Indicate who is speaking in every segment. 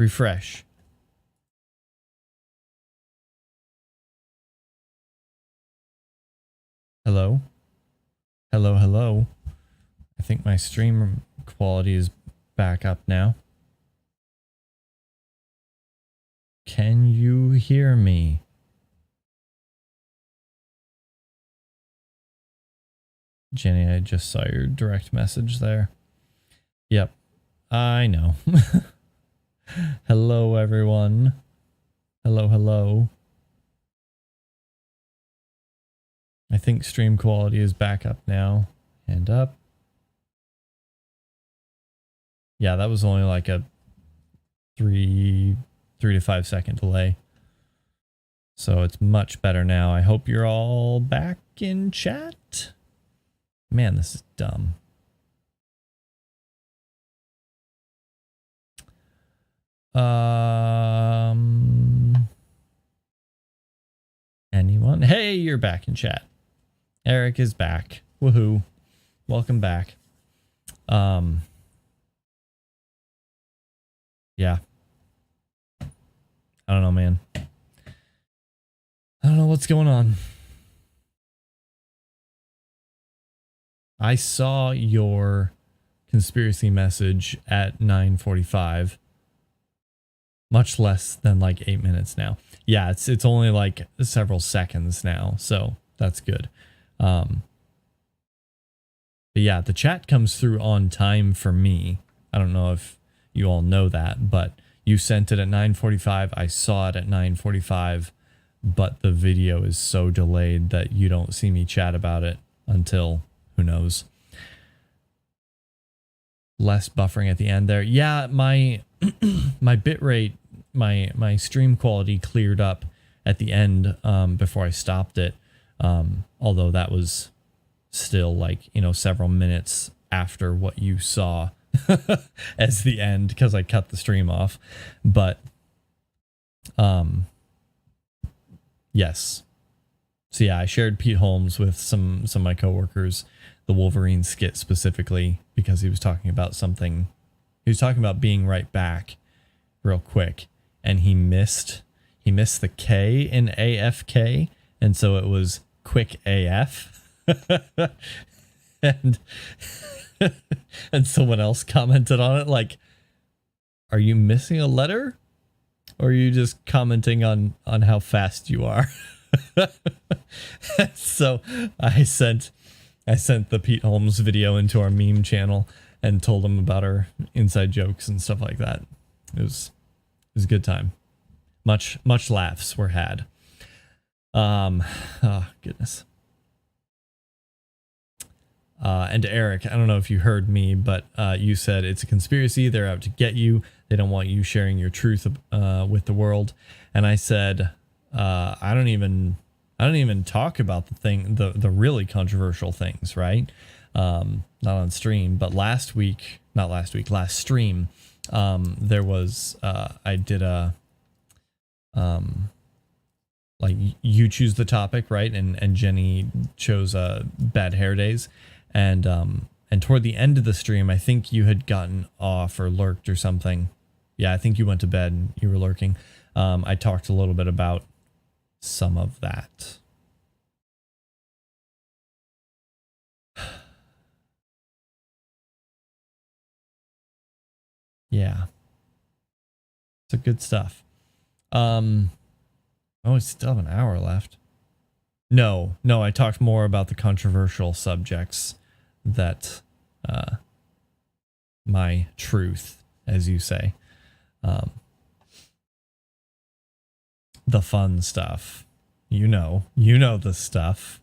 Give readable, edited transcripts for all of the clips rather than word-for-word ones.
Speaker 1: Refresh. Hello? Hello, hello. I think my stream quality is back up now. Can you hear me? Jenny, I just saw your direct message there. Yep, I know. Hello, everyone. Hello, hello. I think stream quality is back up now. Hand up. Yeah, that was only like a 3 to 5 second delay. So it's much better now. I hope you're all back in chat. Man, this is dumb. Anyone? Hey, you're back in chat. Eric is back. Woohoo. Welcome back. Yeah. I don't know, man. I don't know what's going on. I saw your conspiracy message at 9:45. Much less than like 8 minutes now. Yeah, it's only like several seconds now, so that's good. But yeah, the chat comes through on time for me. I don't know if you all know that, but you sent it at 9:45. I saw it at 9:45, but the video is so delayed that you don't see me chat about it until, who knows. Less buffering at the end there. Yeah, my my bitrate, my stream quality cleared up at the end before I stopped it. Although that was still like, you know, several minutes after what you saw as the end because I cut the stream off. But yes. So yeah, I shared Pete Holmes with some of my coworkers, the Wolverine skit specifically, because he was talking about something. He was talking about being right back real quick, and he missed the K in AFK, and so it was quick AF. and and someone else commented on it like, are you missing a letter, or are you just commenting on how fast you are? So I sent the Pete Holmes video into our meme channel and told him about our inside jokes and stuff like that. It was a good time. Much laughs were had. Oh goodness. And Eric, I don't know if you heard me, but you said it's a conspiracy. They're out to get you. They don't want you sharing your truth with the world. And I said, I don't even talk about the really controversial things, right? Not on stream, but last stream, there was I did a like you choose the topic, right? And Jenny chose bad hair days. And toward the end of the stream, I think you had gotten off or lurked or something. Yeah, I think you went to bed and you were lurking. I talked a little bit about some of that. Yeah. So good stuff. Oh, we still have an hour left. No, I talked more about the controversial subjects that my truth, as you say. The fun stuff. You know the stuff.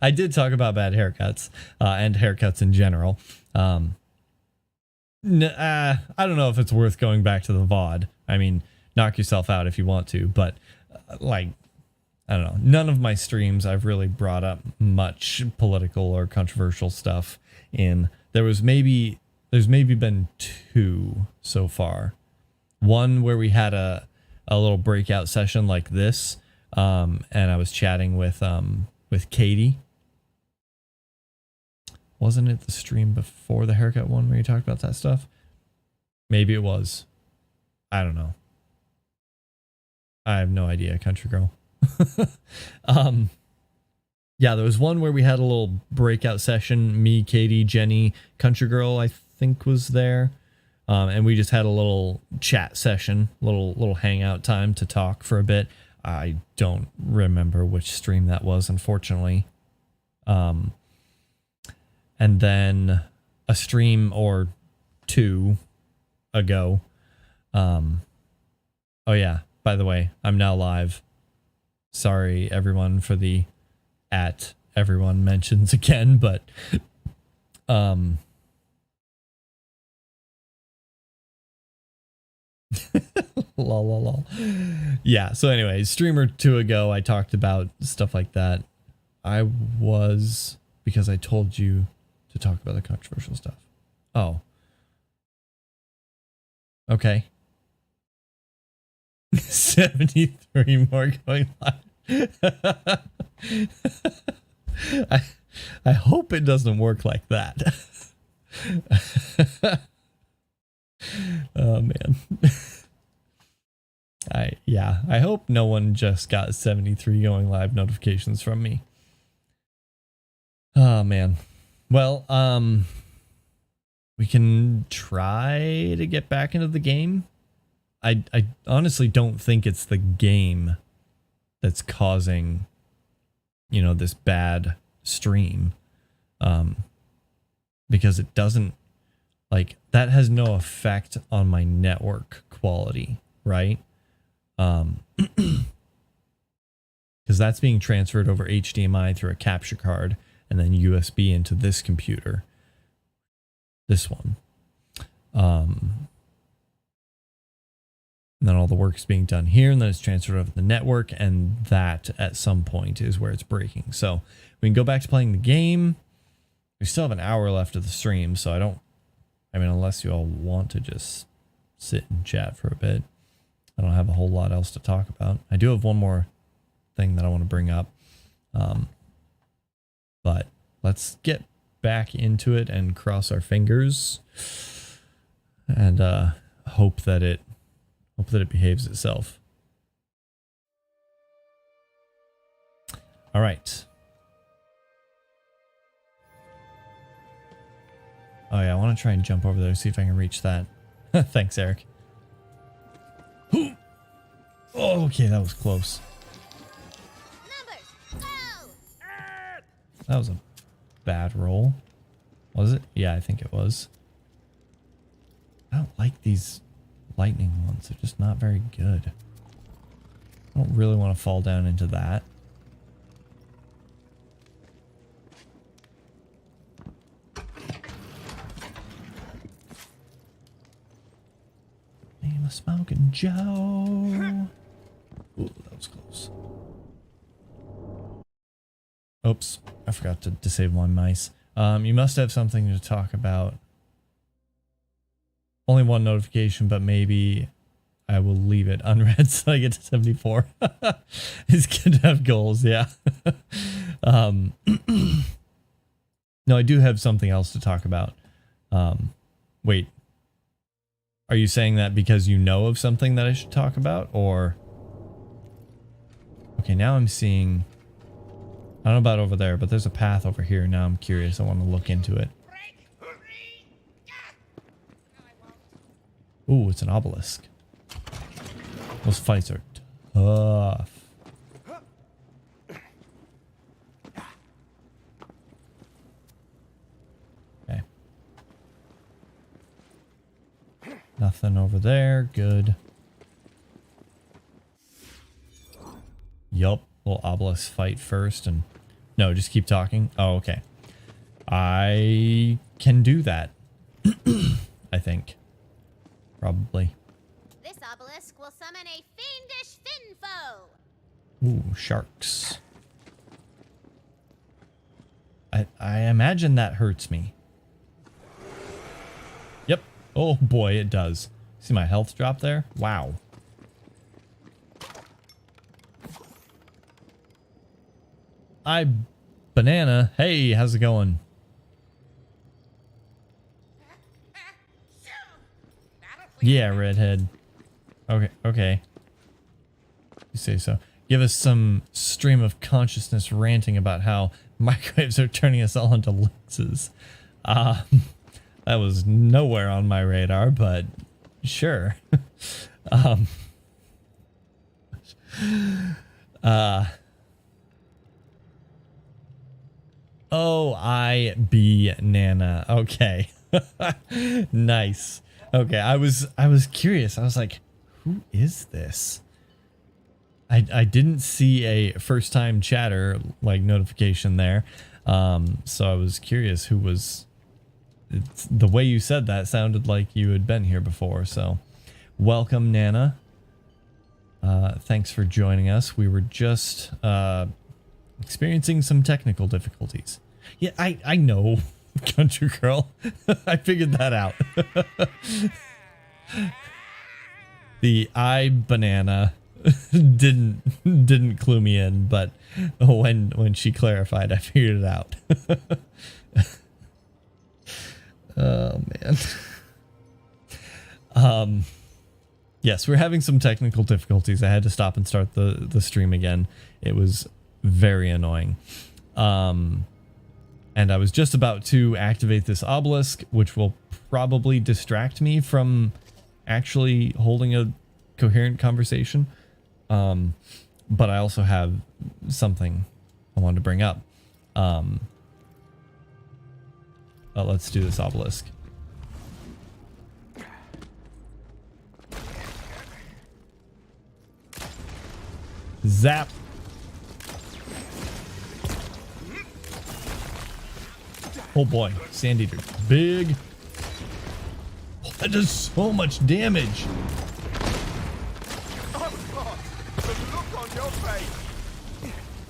Speaker 1: I did talk about bad haircuts and haircuts in general. I don't know if it's worth going back to the VOD. I mean, knock yourself out if you want to, but like, I don't know. None of my streams I've really brought up much political or controversial stuff in. There's maybe been 2 so far. One where we had a little breakout session like this, and I was chatting with Katie. Wasn't it the stream before the haircut one where you talked about that stuff? Maybe it was. I don't know. I have no idea, country girl. Yeah, there was one where we had a little breakout session. Me, Katie, Jenny, country girl, I think was there. And we just had a little chat session, little hangout time to talk for a bit. I don't remember which stream that was, unfortunately. And then a stream or two ago. Oh yeah, by the way, I'm now live. Sorry everyone for the @everyone mentions again, but lol. Yeah, so anyway, stream or two ago I talked about stuff like that. I was, because I told you to talk about the controversial stuff. Oh. Okay. 73 more going live. I hope it doesn't work like that. Oh man. I hope no one just got 73 going live notifications from me. Oh man. Well, we can try to get back into the game. I honestly don't think it's the game that's causing, you know, this bad stream. Because it doesn't, like, that has no effect on my network quality, right? Because that's being transferred over HDMI through a capture card and then USB into this computer. This one. And then all the work's being done here, and then it's transferred over the network, and that at some point is where it's breaking. So we can go back to playing the game. We still have an hour left of the stream, so I mean, unless you all want to just sit and chat for a bit. I don't have a whole lot else to talk about. I do have one more thing that I want to bring up. But let's get back into it and cross our fingers and hope that it behaves itself. All right. Oh yeah, I want to try and jump over there, see if I can reach that. Thanks, Eric. Oh, okay, that was close. That was a bad roll. Was it? Yeah, I think it was. I don't like these lightning ones. They're just not very good. I don't really want to fall down into that. Name of Smoking Joe. Ooh, that was close. Oops, I forgot to disable my mice. You must have something to talk about. Only one notification, but maybe I will leave it unread so I get to 74. It's good to have goals, yeah. No, I do have something else to talk about. Wait. Are you saying that because you know of something that I should talk about, or? Okay, now I'm seeing, I don't know about over there, but there's a path over here. Now I'm curious. I want to look into it. Ooh, it's an obelisk. Those fights are tough. Okay. Nothing over there. Good. Yup. Little obelisk fight first, and no, just keep talking. Oh, okay. I can do that. I think. Probably.
Speaker 2: This obelisk will summon a fiendish fin foe.
Speaker 1: Ooh, sharks. I imagine that hurts me. Yep. Oh boy, it does. See my health drop there? Wow. Banana. Hey, how's it going? Yeah, redhead. Okay, okay. You say so. Give us some stream of consciousness ranting about how microwaves are turning us all into lynxes. That was nowhere on my radar, but sure. Oh, I be Nana. Okay. Nice. Okay, I was curious. I was like, who is this? I didn't see a first time chatter like notification there. So I was curious who was. The way you said that sounded like you had been here before. So welcome, Nana. Thanks for joining us. We were just experiencing some technical difficulties. Yeah, I know, country girl. I figured that out. The banana didn't clue me in, but when she clarified, I figured it out. Oh man. Yes, we're having some technical difficulties. I had to stop and start the stream again. It was very annoying. And I was just about to activate this obelisk, which will probably distract me from actually holding a coherent conversation. But I also have something I wanted to bring up. Let's do this obelisk. Zap. Oh boy, Sand Eater. Big. Oh, that does so much damage.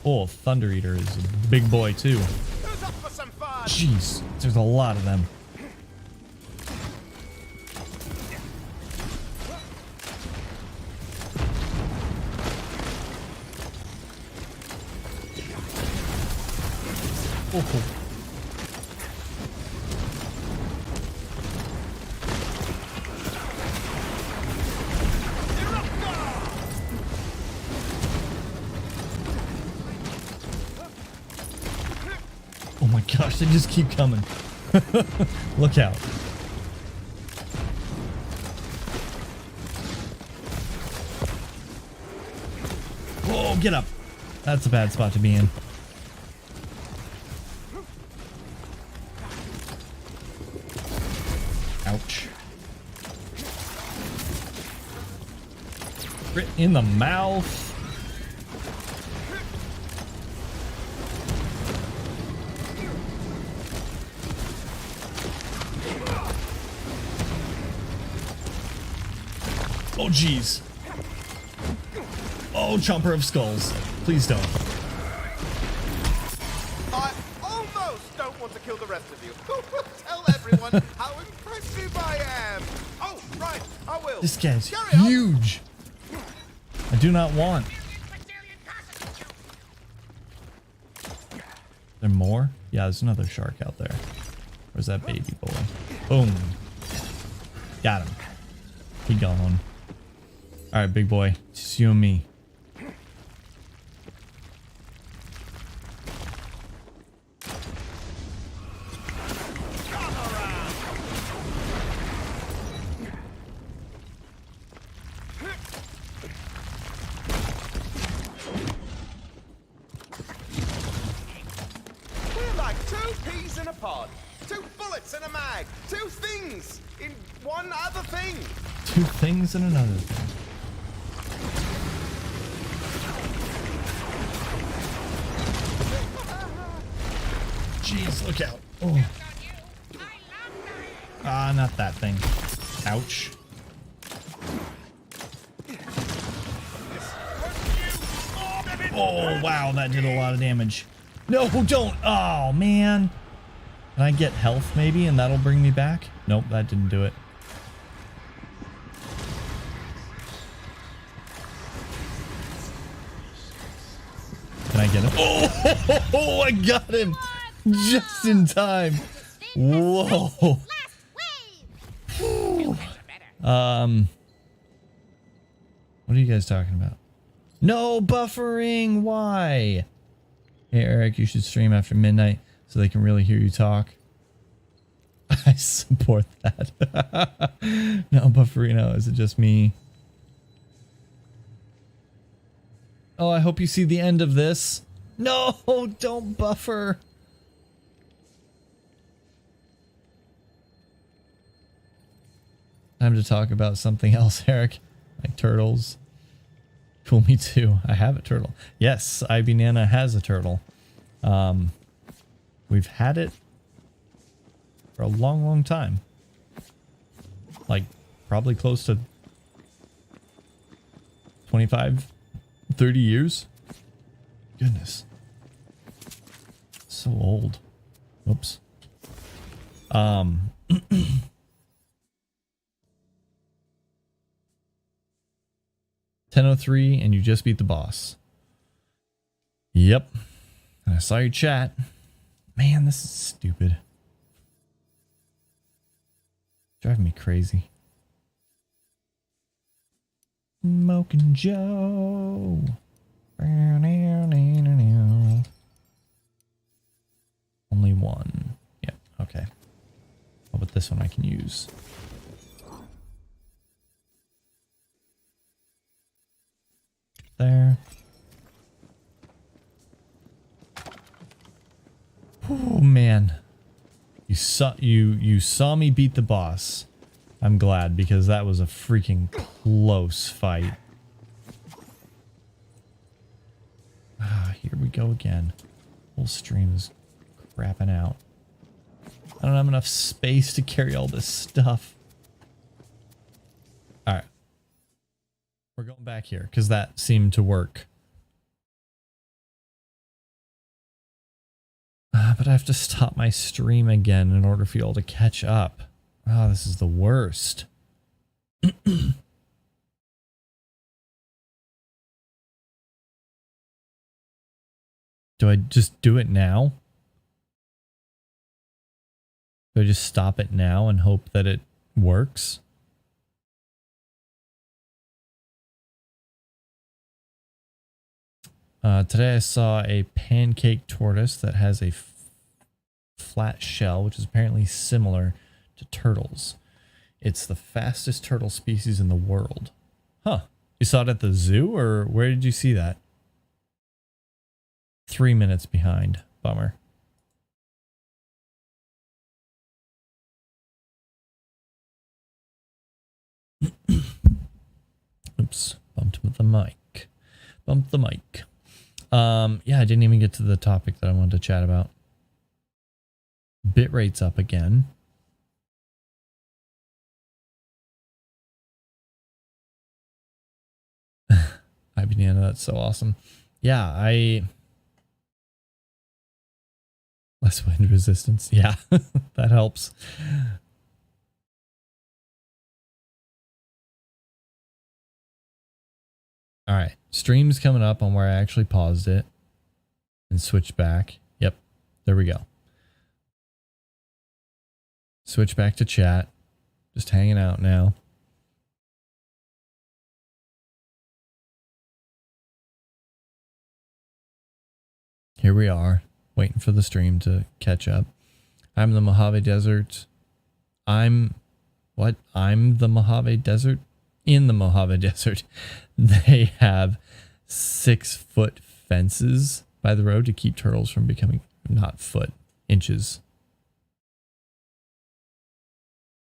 Speaker 1: Oh, Thunder Eater is a big boy too. Jeez, there's a lot of them. Oh. Oh my gosh, they just keep coming. Look out. Whoa, get up. That's a bad spot to be in. Ouch. Right in the mouth. Oh, jeez. Oh, Chomper of Skulls. Please don't.
Speaker 3: I almost don't want to kill the rest of you. Tell everyone how impressive I am. Oh, right, I will.
Speaker 1: This guy's
Speaker 3: Carry on.
Speaker 1: huge. I do not want. There more? Yeah, there's another shark out there. Where's that baby boy? Boom. Got him. He gone. All right, big boy. Just you and me.
Speaker 3: We're like two peas in a pod. Two bullets in a mag. Two things in one other thing.
Speaker 1: Two things and another thing. Jeez, look out. Oh. Ah, not that thing. Ouch. Oh, wow, that did a lot of damage. No, don't. Oh, man. Can I get health maybe and that'll bring me back? Nope, that didn't do it. Can I get him? Oh, I got him just in time. Whoa.
Speaker 2: Last wave.
Speaker 1: Whew. What are you guys talking about? No buffering. Why? Hey Eric, you should stream after midnight so they can really hear you talk. I support that. No bufferino. Is it just me? Oh, I hope you see the end of this. No, don't buffer. Time to talk about something else, Eric. Like turtles. Cool, me too. I have a turtle. Yes, Ivy Nana has a turtle. We've had it for a long, long time. Like, probably close to 25, 30 years. Goodness. So old. Oops. 10:03 and you just beat the boss. Yep. I saw your chat. Man, this is stupid. Driving me crazy. Smoking Joe. Only one. Yep, okay. How about this one I can use? There. Oh man. You saw me beat the boss. I'm glad because that was a freaking close fight. Ah, here we go again. Whole stream is crapping out. I don't have enough space to carry all this stuff. Alright. We're going back here because that seemed to work. But I have to stop my stream again in order for you all to catch up. Oh, this is the worst. Do I just do it now? Do I just stop it now and hope that it works? Today I saw a pancake tortoise that has a flat shell, which is apparently similar to turtles. It's the fastest turtle species in the world. Huh. You saw it at the zoo, or where did you see that? 3 minutes behind. Bummer. Oops. Bumped with the mic. Bumped the mic. Yeah, I didn't even get to the topic that I wanted to chat about. Bitrate's up again. Hi, Banana, that's so awesome. Yeah, less wind resistance. Yeah, that helps. All right, stream's coming up on where I actually paused it and switched back. Yep, there we go. Switch back to chat. Just hanging out now. Here we are, waiting for the stream to catch up. I'm the Mojave Desert. I'm the Mojave Desert? In the Mojave Desert, they have 6-foot fences by the road to keep turtles from becoming, not foot, inches.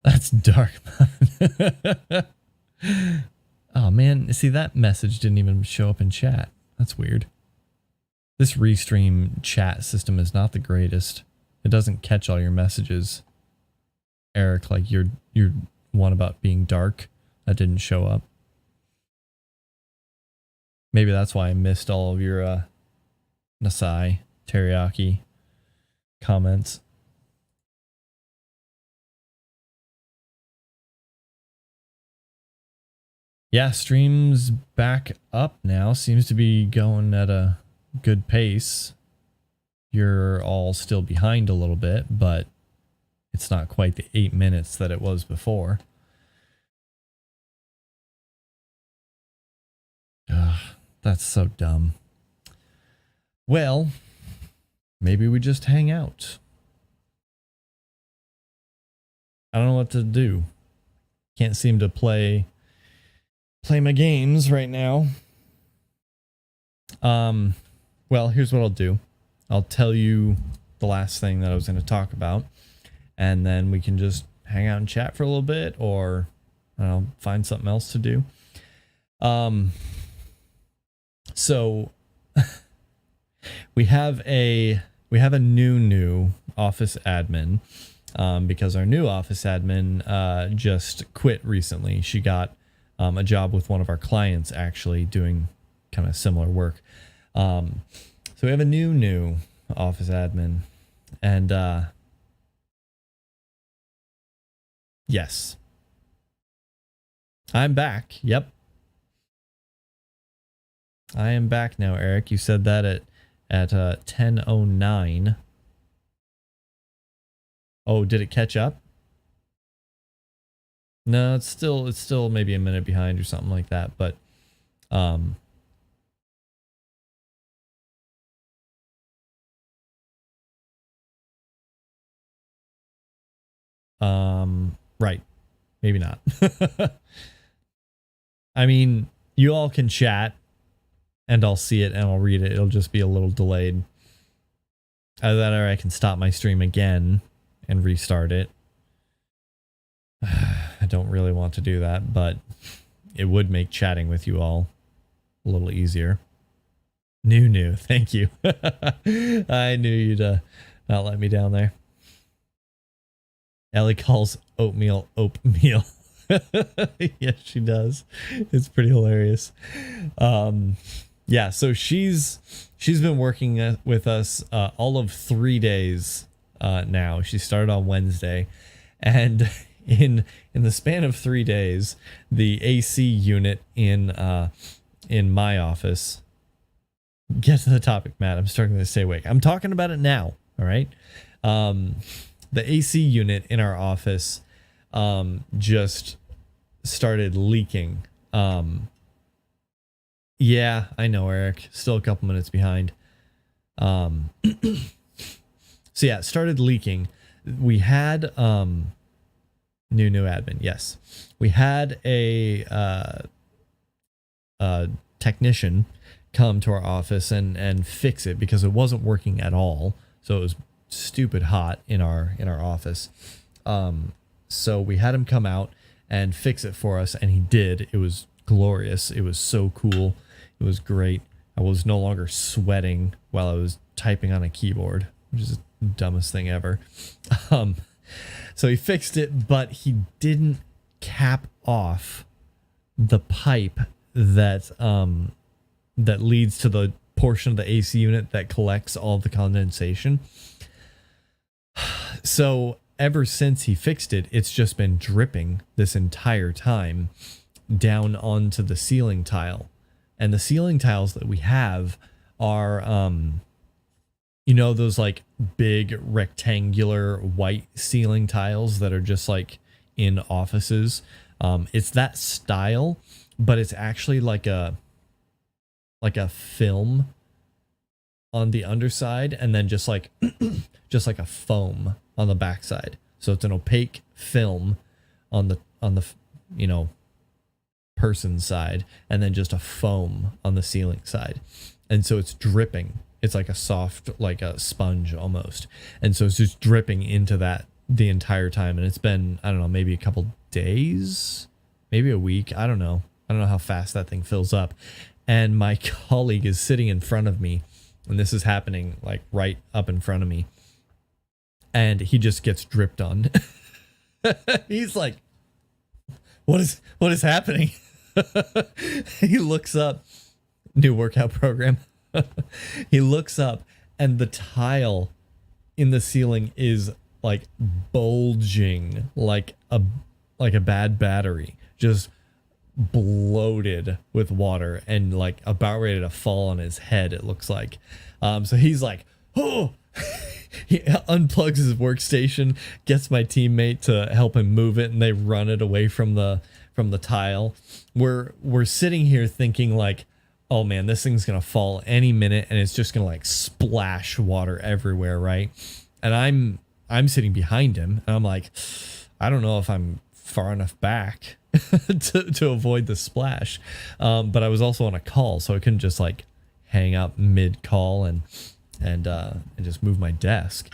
Speaker 1: That's dark. Oh man, see, that message didn't even show up in chat. That's weird. This restream chat system is not the greatest. It doesn't catch all your messages. Eric, like your one about being dark, that didn't show up. Maybe that's why I missed all of your Nasai, Teriyaki comments. Yeah, stream's back up now. Seems to be going at a good pace. You're all still behind a little bit, but it's not quite the 8 minutes that it was before. That's so dumb. Well, maybe we just hang out. I don't know what to do. Can't seem to play my games right now. Well, here's what I'll do. I'll tell you the last thing that I was going to talk about, and then we can just hang out and chat for a little bit, or I don't know, find something else to do. So we have a new office admin, because our new office admin just quit recently. She got a job with one of our clients, actually doing kind of similar work. So we have a new office admin, and yes, I'm back. Yep, I am back now, Eric. You said that at 10:09. Oh, did it catch up? No, it's still maybe a minute behind or something like that, but right. Maybe not. I mean, you all can chat and I'll see it and I'll read it. It'll just be a little delayed. Either that or I can stop my stream again and restart it. I don't really want to do that, but it would make chatting with you all a little easier. New. Thank you. I knew you'd not let me down there. Ellie calls oatmeal. Yes, she does. It's pretty hilarious. Yeah, so she's been working with us all of 3 days now. She started on Wednesday, and in the span of 3 days, the AC unit in my office. Get to the topic, Matt. I'm starting to stay awake. I'm talking about it now. All right. The AC unit in our office just started leaking. Yeah, I know, Eric. Still a couple minutes behind. So yeah, it started leaking. We had new admin. Yes, we had a technician come to our office and fix it because it wasn't working at all. So it was stupid hot in our office. So we had him come out and fix it for us, and he did. It was glorious. It was so cool. It was great. I was no longer sweating while I was typing on a keyboard, which is the dumbest thing ever. So he fixed it, but he didn't cap off the pipe that that leads to the portion of the AC unit that collects all of the condensation. So ever since he fixed it, it's just been dripping this entire time down onto the ceiling tile. And the ceiling tiles that we have are, you know, those like big rectangular white ceiling tiles that are just like in offices. It's that style, but it's actually like a film on the underside, and then just like just like a foam on the backside. So it's an opaque film on the you know, person side, and then just a foam on the ceiling side. And so it's dripping. It's like a soft, like a sponge almost. And so it's just dripping into that the entire time. And it's been, I don't know, maybe a couple days, maybe a week. I don't know how fast that thing fills up. And my colleague is sitting in front of me, and this is happening like right up in front of me. And he just gets dripped on. He's like, what is happening? He looks up, new workout program. He looks up, and the tile in the ceiling is like bulging like a bad battery, just bloated with water and like about ready to fall on his head, it looks like. So he's like, oh. He unplugs his workstation, gets my teammate to help him move it, and they run it away from the tile. We're sitting here thinking like, oh man, this thing's gonna fall any minute, and it's just gonna like splash water everywhere, right? And I'm sitting behind him, and I'm like, I don't know if I'm far enough back to avoid the splash. But I was also on a call, so I couldn't just like hang up mid call and just move my desk.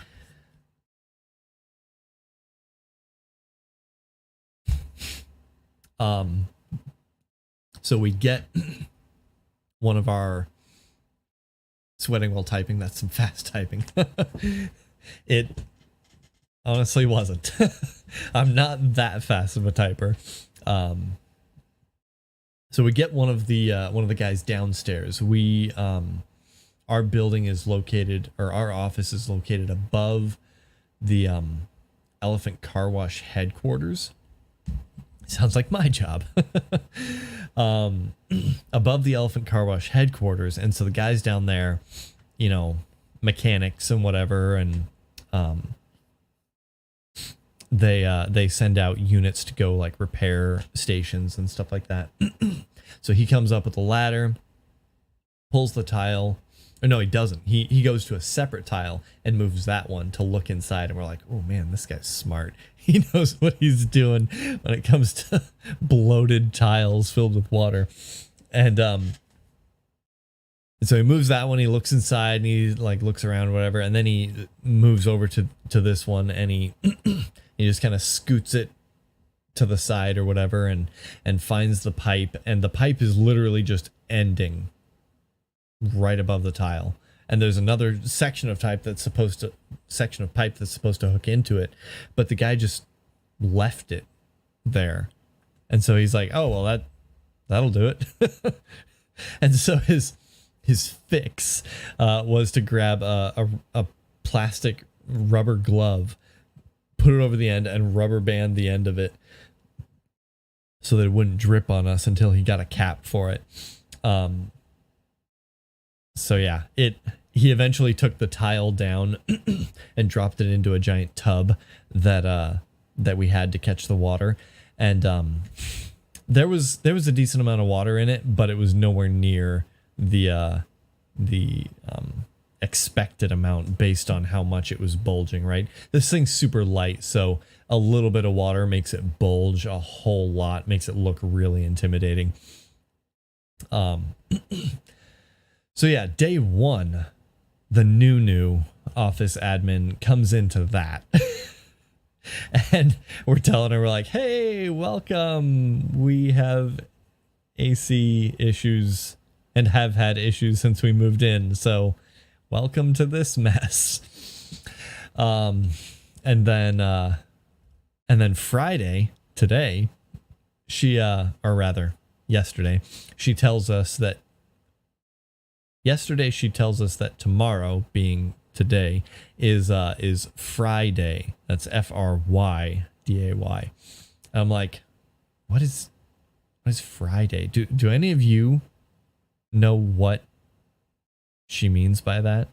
Speaker 1: So we get one of our sweating while typing. That's some fast typing. It honestly wasn't. I'm not that fast of a typer. So we get one of the guys downstairs. We our building is located, or our office is located above the Elephant Car Wash headquarters. Sounds like my job. Above the Elephant Car Wash headquarters, and so the guys down there, you know, mechanics and whatever, and they send out units to go like repair stations and stuff like that. So he comes up with a ladder, pulls the tile. Or no, he doesn't. He goes to a separate tile and moves that one to look inside, and we're like, oh man, this guy's smart. He knows what he's doing when it comes to bloated tiles filled with water. And so he moves that one, he looks inside, and he like looks around or whatever, and then he moves over to this one, and he he just kind of scoots it to the side or whatever, and finds the pipe, and the pipe is literally just ending right above the tile, and there's another section of pipe that's supposed to hook into it, but the guy just left it there. And so he's like, oh well, that'll do it. And so his fix was to grab a plastic rubber glove, put it over the end, and rubber band the end of it so that it wouldn't drip on us until he got a cap for it. So yeah, he eventually took the tile down and dropped it into a giant tub that we had to catch the water, and there was a decent amount of water in it, but it was nowhere near the expected amount based on how much it was bulging. Right, this thing's super light, so a little bit of water makes it bulge a whole lot, makes it look really intimidating. So yeah, day one, the new office admin comes into that. And we're telling her, we're like, hey, welcome. We have AC issues and have had issues since we moved in. So welcome to this mess. And then Friday, today, or rather yesterday, she tells us that tomorrow, being today, is Friday. That's Friday. I'm like, what is Friday? Do any of you know what she means by that?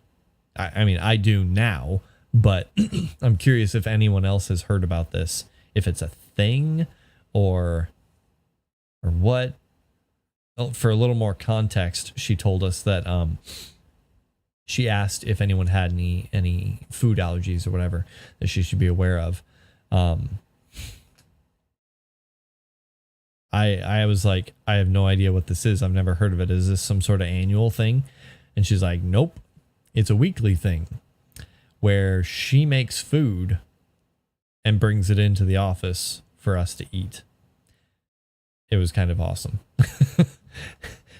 Speaker 1: I mean, I do now, but I'm curious if anyone else has heard about this, if it's a thing or what. For a little more context, she told us that she asked if anyone had any food allergies or whatever that she should be aware of. I was like, I have no idea what this is. I've never heard of it. Is this some sort of annual thing? And she's like, nope, it's a weekly thing where she makes food and brings it into the office for us to eat. It was kind of awesome.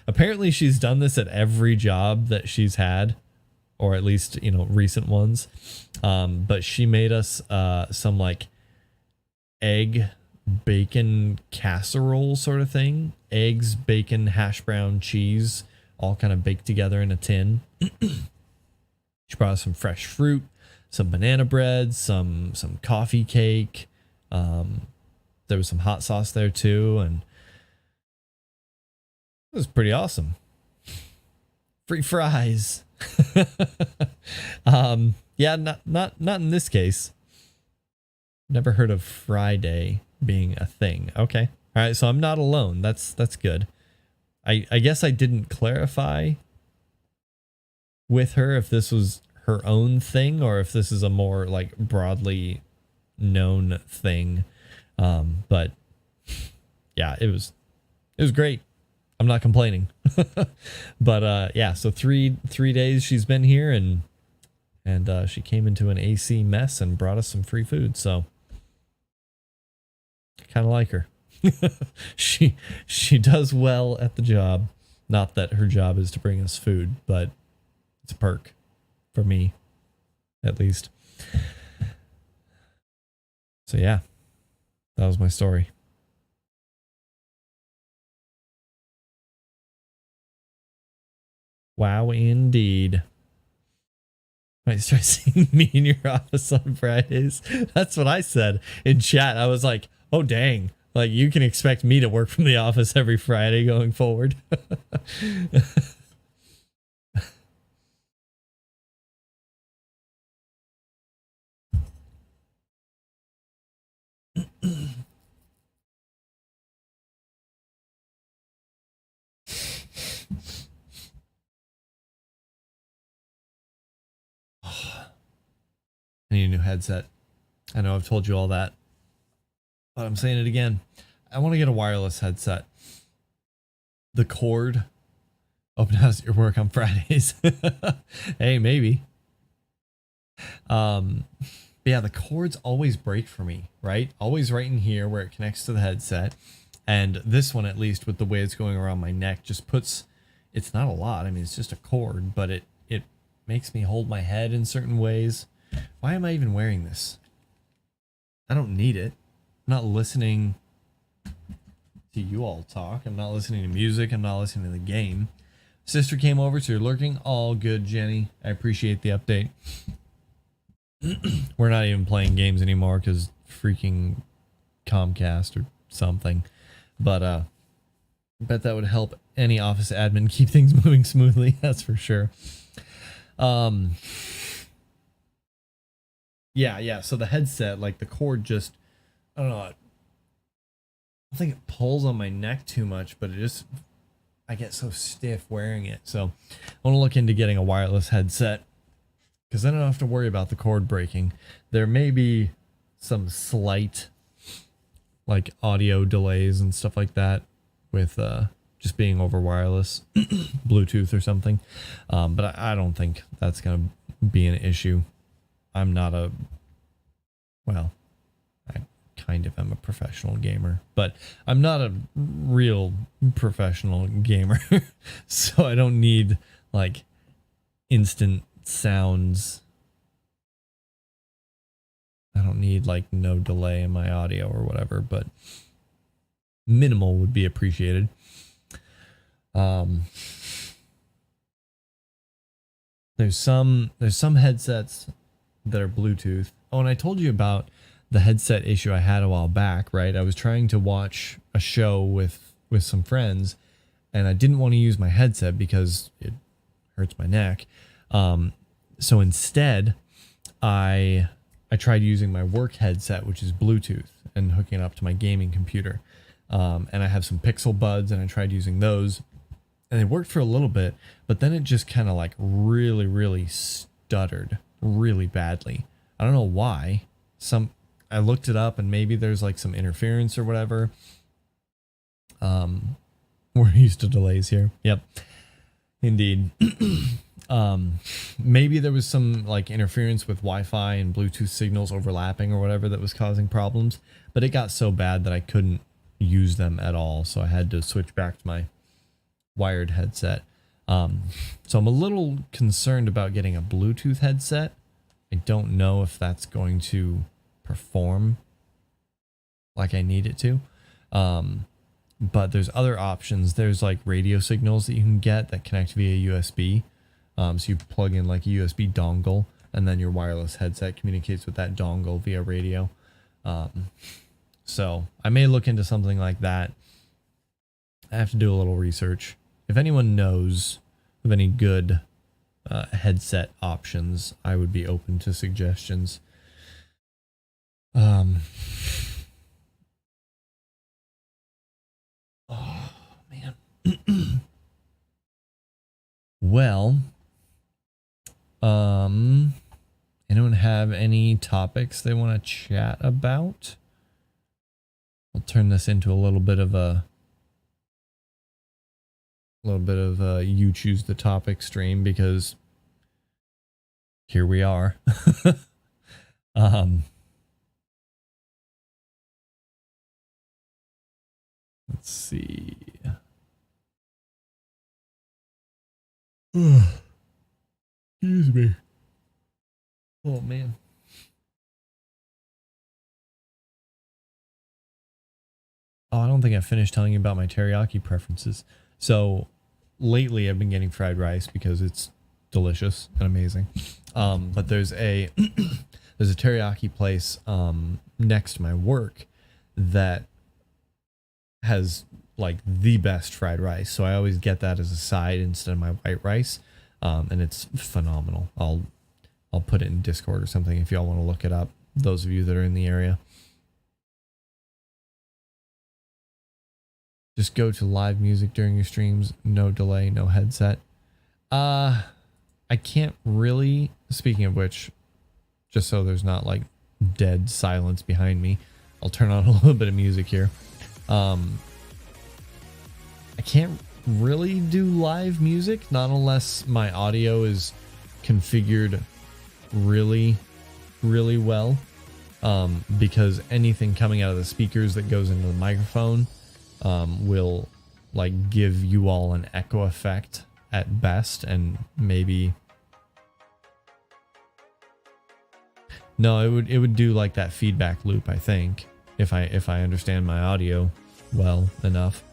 Speaker 1: Apparently she's done this at every job that she's had, or at least, you know, recent ones. But she made us some like egg bacon casserole sort of thing. Eggs, bacon, hash brown, cheese, all kind of baked together in a tin. She brought us some fresh fruit, some banana bread, some coffee cake. There was some hot sauce there too, and it was pretty awesome. Free fries. Yeah, not in this case. Never heard of Friday being a thing. Okay. All right, so I'm not alone. That's good. I guess I didn't clarify with her if this was her own thing or if this is a more like broadly known thing. But yeah, it was great. I'm not complaining. But yeah, so three days she's been here, and she came into an AC mess and brought us some free food. So kind of like her. She does well at the job. Not that her job is to bring us food, but it's a perk for me, at least. So yeah, that was my story. Wow, indeed. Might start seeing me in your office on Fridays. That's what I said in chat. I was like, oh, dang. Like, you can expect me to work from the office every Friday going forward. I need a new headset. I know I've told you all that, but I'm saying it again. I want to get a wireless headset. The cord. Open house at your work on Fridays. Hey, maybe. But yeah, the cords always break for me, right? Always right in here where it connects to the headset. And this one, at least with the way it's going around my neck, just puts, it's not a lot. I mean, it's just a cord, but it makes me hold my head in certain ways. Why am I even wearing this? I don't need it. I'm not listening to you all talk. I'm not listening to music. I'm not listening to the game. Sister came over, so you're lurking. All good, Jenny. I appreciate the update. We're not even playing games anymore because freaking Comcast or something. But I bet that would help any office admin keep things moving smoothly. That's for sure. Yeah. So the headset, like the cord just, I don't know. I don't think it pulls on my neck too much, but I get so stiff wearing it. So I want to look into getting a wireless headset because then I don't have to worry about the cord breaking. There may be some slight like audio delays and stuff like that with just being over wireless, Bluetooth or something. But I don't think that's going to be an issue. I'm not I kind of am a professional gamer, but I'm not a real professional gamer. So I don't need like instant sounds. I don't need like no delay in my audio or whatever, but minimal would be appreciated. There's some headsets that are Bluetooth. Oh, and I told you about the headset issue I had a while back, right? I was trying to watch a show with some friends, and I didn't want to use my headset because it hurts my neck. So instead, I tried using my work headset, which is Bluetooth, and hooking it up to my gaming computer. And I have some Pixel Buds, and I tried using those, and it worked for a little bit, but then it just kind of like really, really stuttered really badly. I don't know why. I looked it up, and maybe there's like some interference or whatever. We're used to delays here. Yep, indeed. Maybe there was some like interference with Wi-Fi and Bluetooth signals overlapping or whatever that was causing problems, but it got so bad that I couldn't use them at all, so I had to switch back to my wired headset. So I'm a little concerned about getting a Bluetooth headset. I don't know if that's going to perform like I need it to. But there's other options. There's like radio signals that you can get that connect via USB. So you plug in like a USB dongle, and then your wireless headset communicates with that dongle via radio. So I may look into something like that. I have to do a little research. If anyone knows of any good headset options, I would be open to suggestions. Oh man. Well, anyone have any topics they want to chat about? I'll turn this into a little bit of a you choose the topic stream, because here we are. Let's see. Excuse me. Oh man. Oh, I don't think I finished telling you about my teriyaki preferences. So lately I've been getting fried rice because it's delicious and amazing. But there's a there's a teriyaki place next to my work that has like the best fried rice. So I always get that as a side instead of my white rice. And it's phenomenal. I'll put it in Discord or something if y'all want to look it up, those of you that are in the area. Just go to live music during your streams, no delay, no headset. I can't really, speaking of which, just so there's not like dead silence behind me, I'll turn on a little bit of music here. I can't really do live music, not unless my audio is configured really well, because anything coming out of the speakers that goes into the microphone will like give you all an echo effect at best, and maybe no, it would do like that feedback loop, I think, if I understand my audio well enough.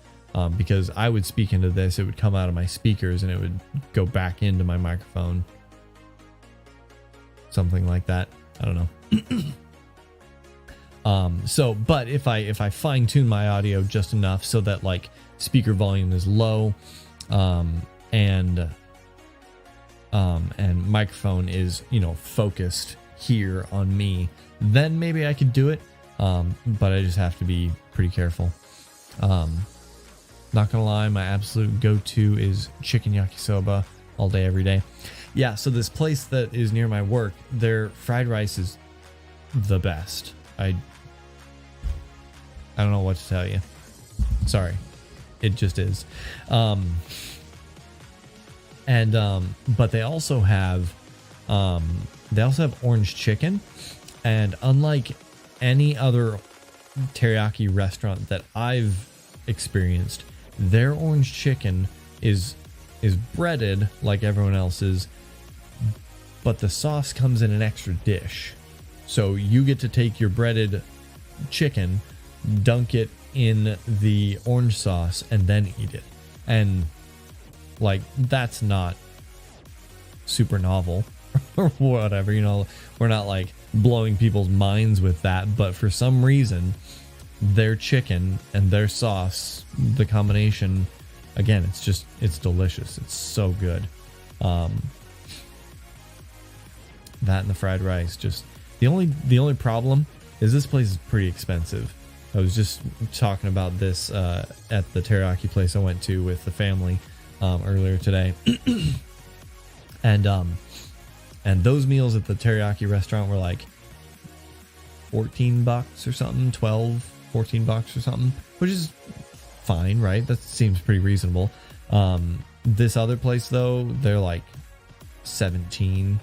Speaker 1: Because I would speak into this, it would come out of my speakers and it would go back into my microphone. Something like that. I don't know. But if I fine tune my audio just enough so that like speaker volume is low, and microphone is, focused here on me, then maybe I could do it. But I just have to be pretty careful. Not gonna lie, my absolute go-to is chicken yakisoba all day, every day. Yeah, so this place that is near my work, their fried rice is the best. I don't know what to tell you. Sorry. It just is. But they also have orange chicken, and unlike any other teriyaki restaurant that I've experienced, their orange chicken is breaded like everyone else's, but the sauce comes in an extra dish. So you get to take your breaded chicken, dunk it in the orange sauce, and then eat it. And like, that's not super novel or whatever, we're not like blowing people's minds with that, but for some reason their chicken and their sauce, the combination, again, it's delicious. It's so good. That and the fried rice, just the only problem is this place is pretty expensive. I was just talking about this at the teriyaki place I went to with the family earlier today. and those meals at the teriyaki restaurant were like $14 or something, 12, $14 or something, which is fine, right? That seems pretty reasonable. This other place though, they're like 17,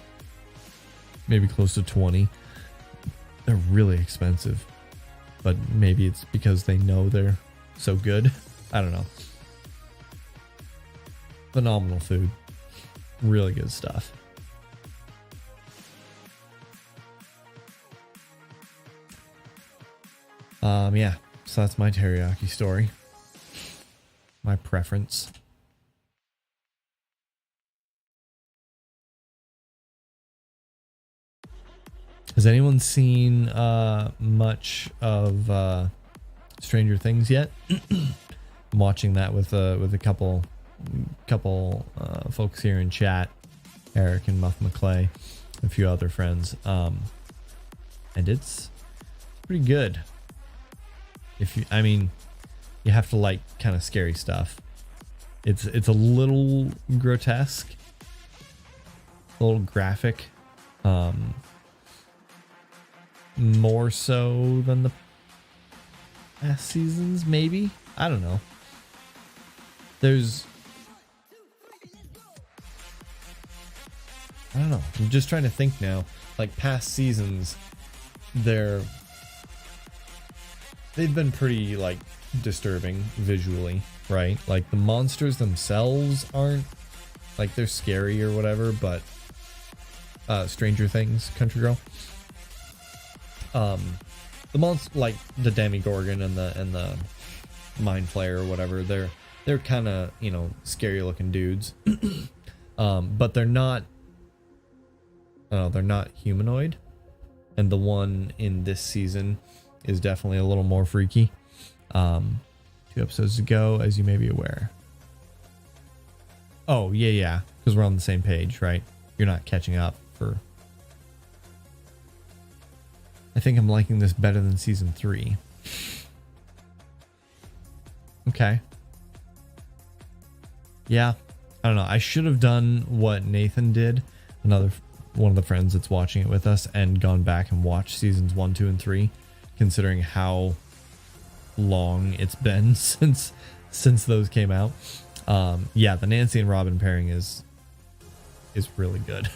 Speaker 1: maybe close to 20. They're really expensive, but maybe it's because they know they're so good. I don't know. Phenomenal food. Really good stuff. Yeah, so that's my teriyaki story. My preference. Has anyone seen much of Stranger Things yet? I'm watching that with a couple folks here in chat, Eric and Muff McClay, a few other friends, and it's pretty good. You have to like kind of scary stuff. It's a little grotesque, a little graphic, more so than the past seasons, maybe. I don't know. I don't know. I'm just trying to think now. Like past seasons, they've been pretty like disturbing visually, right? Like the monsters themselves aren't like they're scary or whatever, but Stranger Things, Country Girl. The like the Demogorgon and the Mind Flayer or whatever, they're kind of, you know, scary looking dudes. But they're not humanoid. And the one in this season is definitely a little more freaky. 2 episodes ago, as you may be aware. Oh, yeah, because we're on the same page, right? You're not catching up for... I think I'm liking this better than season 3. Okay. Yeah, I don't know. I should have done what Nathan did, one of the friends that's watching it with us, and gone back and watched seasons 1, 2, and 3, considering how long it's been since those came out. Yeah, the Nancy and Robin pairing is really good.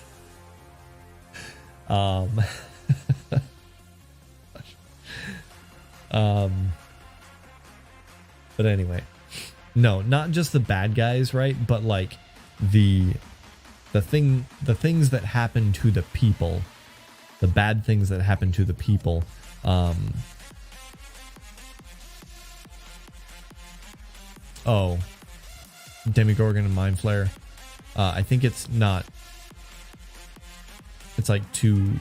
Speaker 1: But anyway, no, not just the bad guys, right? But like the things that happen to the people, the bad things that happen to the people. Oh, Demogorgon and Mind Flayer. I think it's not. It's like to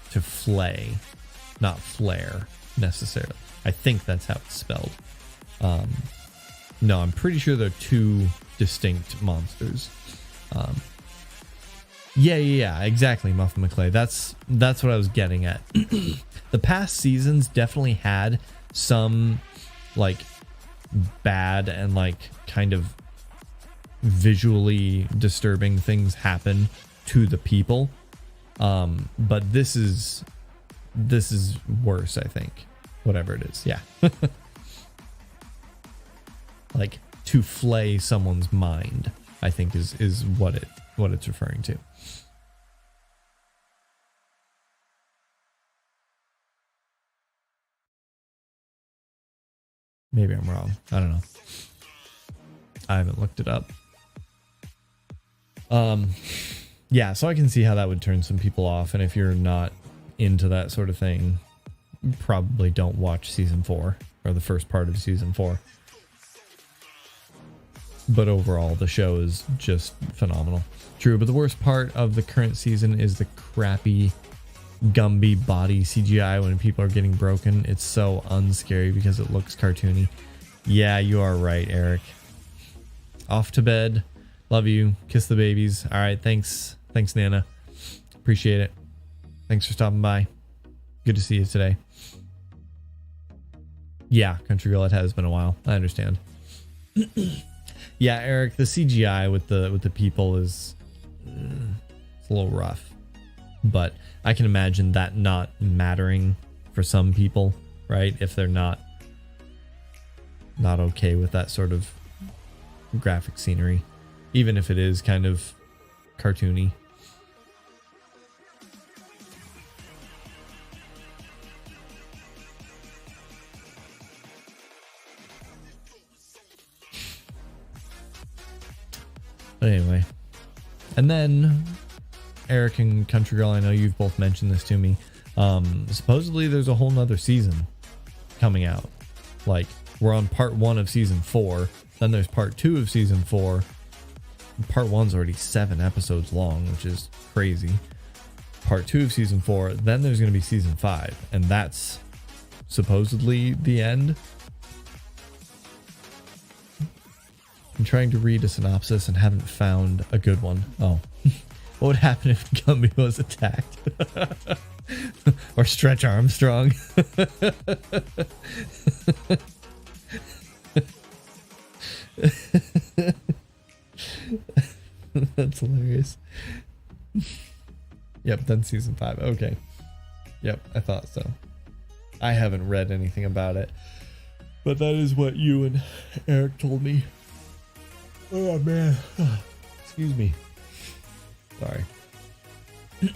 Speaker 1: flay, not flare necessarily. I think that's how it's spelled. No, I'm pretty sure they're 2 distinct monsters. Yeah, exactly, Muffin McClay. That's what I was getting at. The past seasons definitely had some like bad and like kind of visually disturbing things happen to the people. But this is worse, I think. Whatever it is, yeah. Like to flay someone's mind, I think is what it's referring to. Maybe I'm wrong. I don't know. I haven't looked it up. Yeah, so I can see how that would turn some people off, and if you're not into that sort of thing, probably don't watch season 4 or the first part of season 4. But overall, the show is just phenomenal. True, but the worst part of the current season is the crappy Gumby body CGI when people are getting broken. It's so unscary because it looks cartoony. Yeah, you are right, Eric. Off to bed. Love you. Kiss the babies. All right, thanks. Thanks, Nana. Appreciate it. Thanks for stopping by. Good to see you today. Yeah, Country Girl, it has been a while. I understand. Yeah, Eric, the CGI with the people is it's a little rough, but I can imagine that not mattering for some people, right? If they're not okay with that sort of graphic scenery, even if it is kind of cartoony. But anyway, and then Eric and Country Girl, I know you've both mentioned this to me. Supposedly there's a whole nother season coming out. Like, we're on part 1 of season 4, then there's part 2 of season 4. Part 1's already 7 episodes long, which is crazy. Part 2 of season 4, then there's going to be season 5, and that's supposedly the end. I'm trying to read a synopsis and haven't found a good one. Oh. What would happen if Gumby was attacked? Or Stretch Armstrong? That's hilarious. Yep, done season 5. Okay. Yep, I thought so. I haven't read anything about it, but that is what you and Eric told me. Oh man. Excuse me. Sorry. What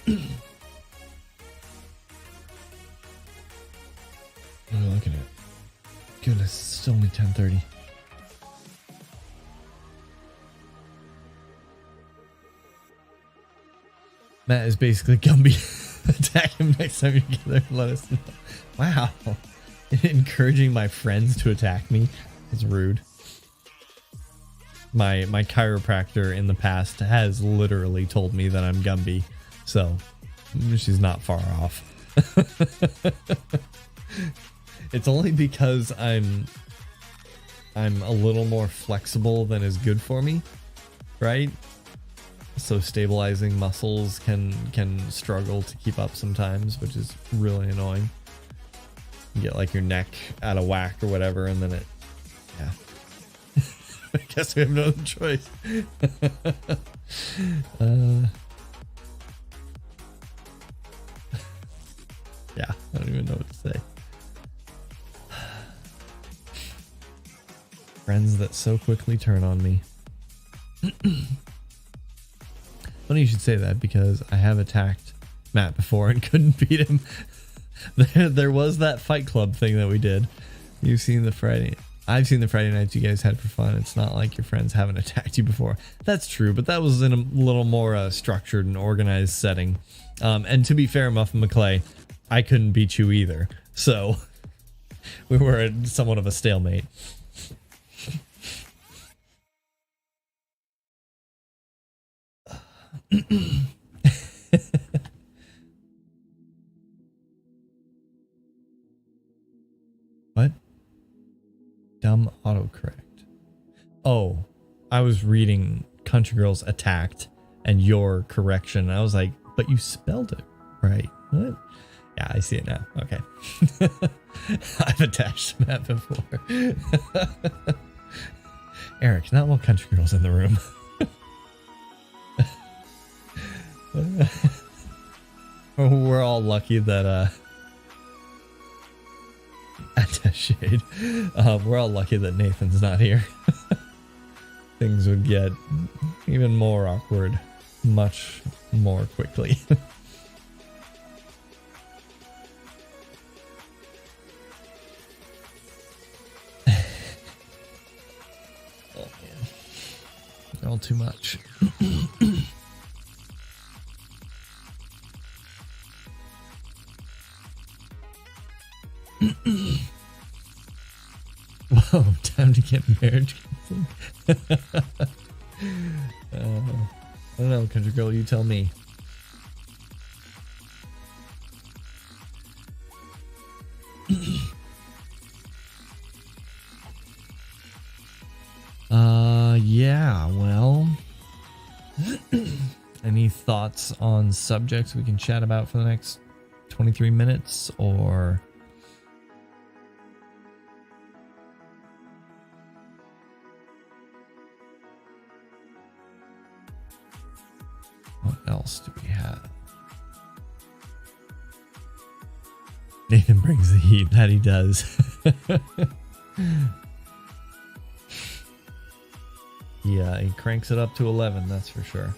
Speaker 1: are we looking at? Goodness, it's still only 10:30. Matt is basically Gumby. Attack him next time you're together and let us know. Wow. Encouraging my friends to attack me is rude. My chiropractor in the past has literally told me that I'm Gumby, so she's not far off. It's only because I'm a little more flexible than is good for me, right? So stabilizing muscles can struggle to keep up sometimes, which is really annoying. You get like your neck out of whack or whatever, and then yeah. I guess we have no other choice. Yeah, I don't even know what to say. Friends that so quickly turn on me. Funny you should say that, because I have attacked Matt before and couldn't beat him. There was that Fight Club thing that we did. I've seen the Friday nights you guys had for fun. It's not like your friends haven't attacked you before. That's true, but that was in a little more structured and organized setting. And to be fair, Muffin McClay, I couldn't beat you either. So we were at somewhat of a stalemate. What? Dumb autocorrect. Oh, I was reading Country Girls Attacked and your correction. I was like, but you spelled it right. What? Yeah, I see it now. Okay. I've attached that before. Eric, not while Country Girls in the room. We're all lucky that shade. We're all lucky that Nathan's not here. Things would get even more awkward much more quickly. Oh man, all too much. Whoa, time to get marriage counseling. I don't know, Country Girl, you tell me. Yeah, well, any thoughts on subjects we can chat about for the next 23 minutes, or what else do we have? Nathan brings the heat. That he does. Yeah, he cranks it up to 11, that's for sure.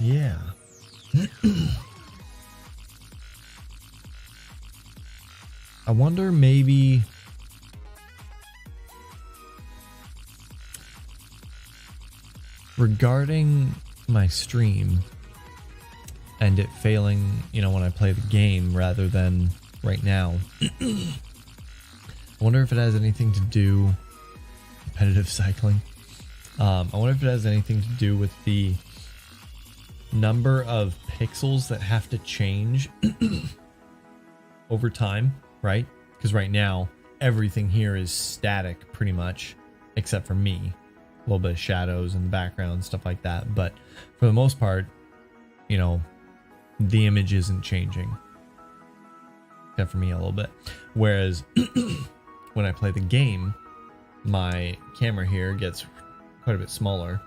Speaker 1: Yeah. I wonder, maybe regarding my stream and it failing, when I play the game rather than right now. I wonder if it has anything to do competitive cycling. I wonder if it has anything to do with the number of pixels that have to change over time, right? because right now everything here is static pretty much, except for me. A little bit of shadows in the background, stuff like that. But for the most part, you know, the image isn't changing. Except for me a little bit. Whereas when I play the game, my camera here gets quite a bit smaller.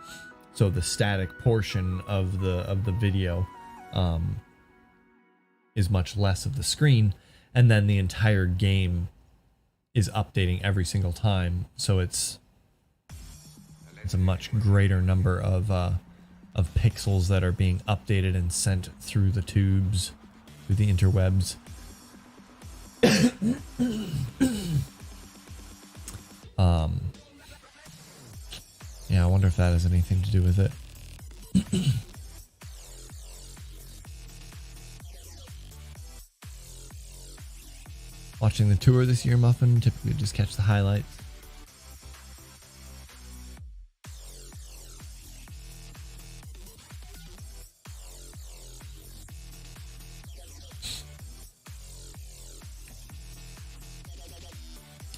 Speaker 1: So the static portion of the video is much less of the screen. And then the entire game is updating every single time. So it's a much greater number of pixels that are being updated and sent through the tubes, through the interwebs. Yeah, I wonder if that has anything to do with it. Watching the tour this year, Muffin, typically just catch the highlights.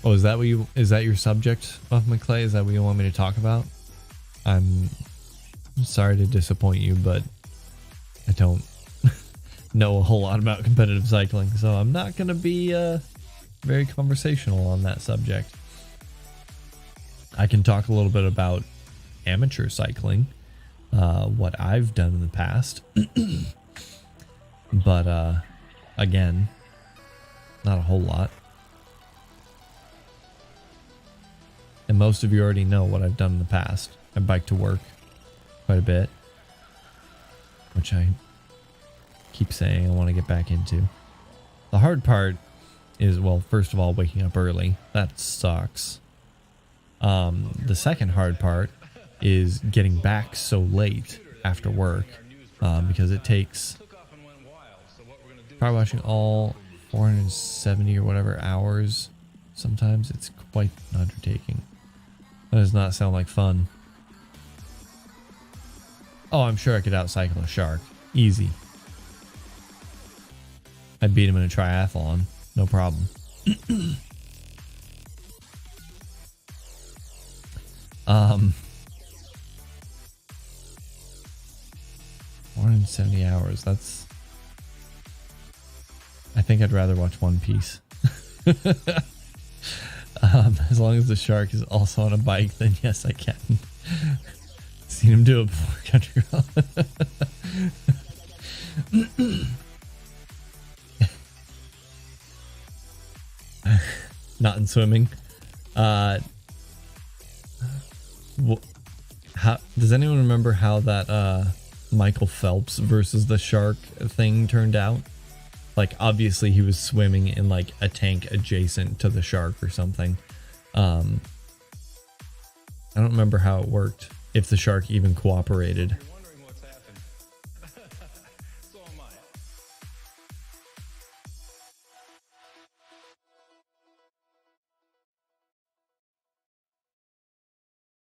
Speaker 1: Oh, is that your subject, Muffin McClay? Is that what you want me to talk about? I'm sorry to disappoint you, but I don't know a whole lot about competitive cycling, so I'm not going to be very conversational on that subject. I can talk a little bit about amateur cycling, what I've done in the past, but again, not a whole lot. And most of you already know what I've done in the past. I bike to work quite a bit, which I keep saying I want to get back into. The hard part is, well, first of all, waking up early. That sucks. The second hard part is getting back so late after work, because it takes probably watching all 470 or whatever hours. Sometimes it's quite an undertaking. That does not sound like fun. Oh, I'm sure I could outcycle a shark. Easy. I'd beat him in a triathlon. No problem. 470 hours. That's... I think I'd rather watch One Piece. As long as the shark is also on a bike, then yes, I can. Seen him do it before, Country Not in swimming. How does anyone remember how that Michael Phelps versus the shark thing turned out? Like, obviously he was swimming in like a tank adjacent to the shark or something. I don't remember how it worked, if the shark even cooperated.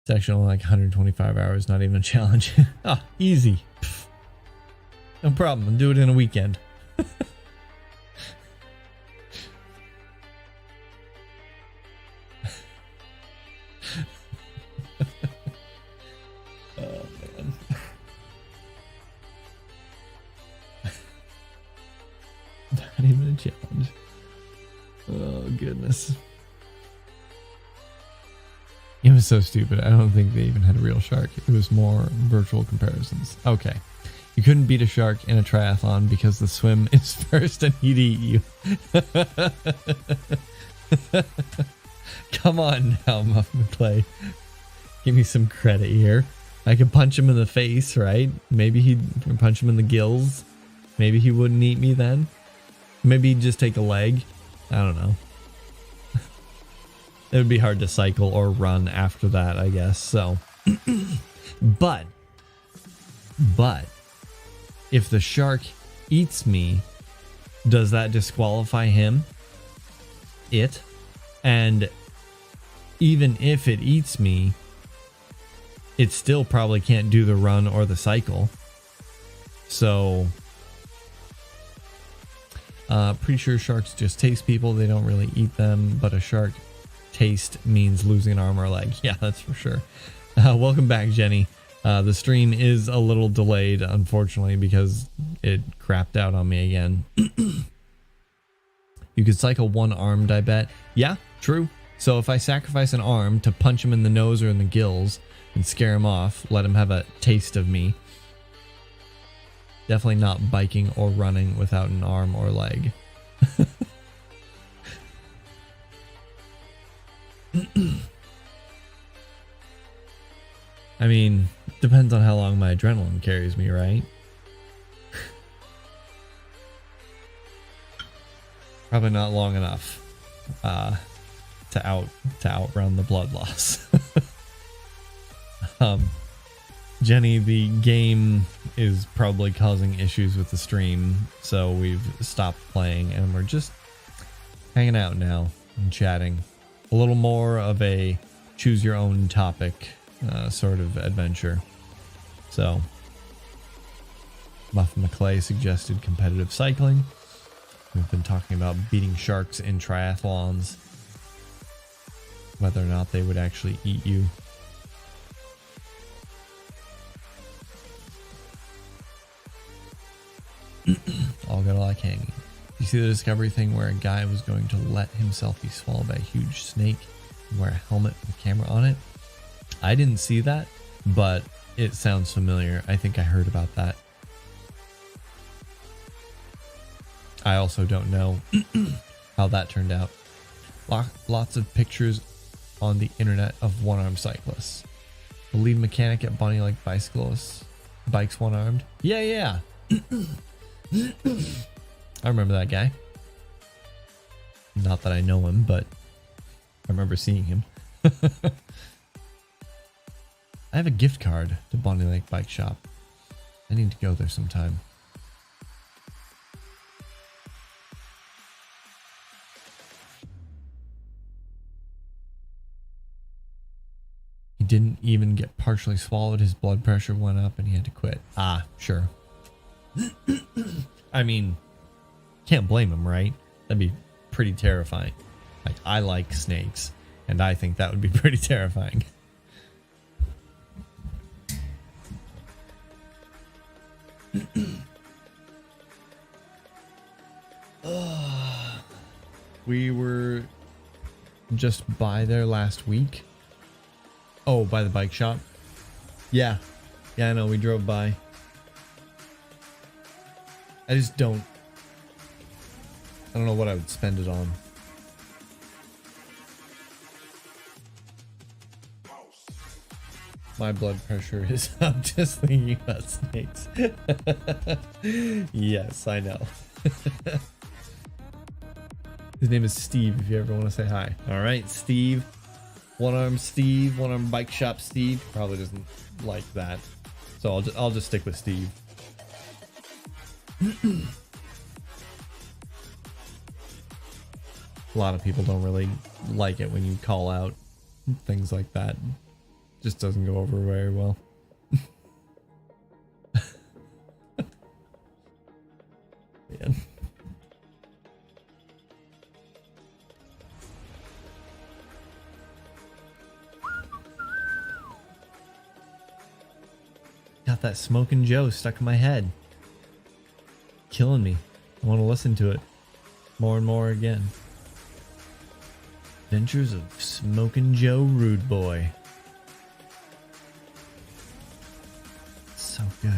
Speaker 1: It's actually only like 125 hours, not even a challenge. Ah, easy. Pfft. No problem, I'll do it in a weekend. Oh man. Not even a challenge. Oh goodness. It was so stupid. I don't think they even had a real shark. It was more virtual comparisons. Okay. You couldn't beat a shark in a triathlon because the swim is first and he'd eat you. Come on now, Muffin Clay. Give me some credit here. I could punch him in the face, right? Maybe he'd punch him in the gills. Maybe he wouldn't eat me then. Maybe he'd just take a leg. I don't know. It would be hard to cycle or run after that, I guess. So, but if the shark eats me, does that disqualify him? And even if it eats me, it still probably can't do the run or the cycle. So, Pretty sure sharks just taste people. They don't really eat them, but a shark taste means losing an arm or a leg. Yeah, that's for sure. Welcome back, Jenny. The stream is a little delayed, unfortunately, because it crapped out on me again. You could cycle one-armed, I bet. Yeah, true. So if I sacrifice an arm to punch him in the nose or in the gills and scare him off, let him have a taste of me. Definitely not biking or running without an arm or leg. I mean, depends on how long my adrenaline carries me, right? Probably not long enough to outrun the blood loss. Jenny, the game is probably causing issues with the stream, so we've stopped playing and we're just hanging out now and chatting. A little more of a choose your own topic sort of adventure. So, Muff McClay suggested competitive cycling. We've been talking about beating sharks in triathlons, whether or not they would actually eat you. All gotta like hanging. You see the Discovery thing where a guy was going to let himself be swallowed by a huge snake and wear a helmet with a camera on it? I didn't see that, but it sounds familiar. I think I heard about that. I also don't know how that turned out. Lots of pictures on the internet of one-armed cyclists. The lead mechanic at Bonnie Lake Bicyclists bikes one-armed. Yeah. I remember that guy. Not that I know him, but I remember seeing him. I have a gift card to Bonnie Lake Bike Shop. I need to go there sometime. He didn't even get partially swallowed. His blood pressure went up and he had to quit. Ah, sure. I mean, can't blame him, right? That'd be pretty terrifying. Like, I like snakes, and I think that would be pretty terrifying. We were just by there last week. Oh, by the bike shop? Yeah, I know, we drove by. I don't know what I would spend it on. My blood pressure is up just thinking about snakes. Yes, I know. His name is Steve, if you ever want to say hi. All right, Steve. One-arm bike shop Steve. Probably doesn't like that. So I'll just stick with Steve. A lot of people don't really like it when you call out things like that. Just doesn't go over very well. Man. Got that Smokin' Joe stuck in my head. Killing me. I want to listen to it more and more again. Adventures of Smokin' Joe Rude Boy. So good.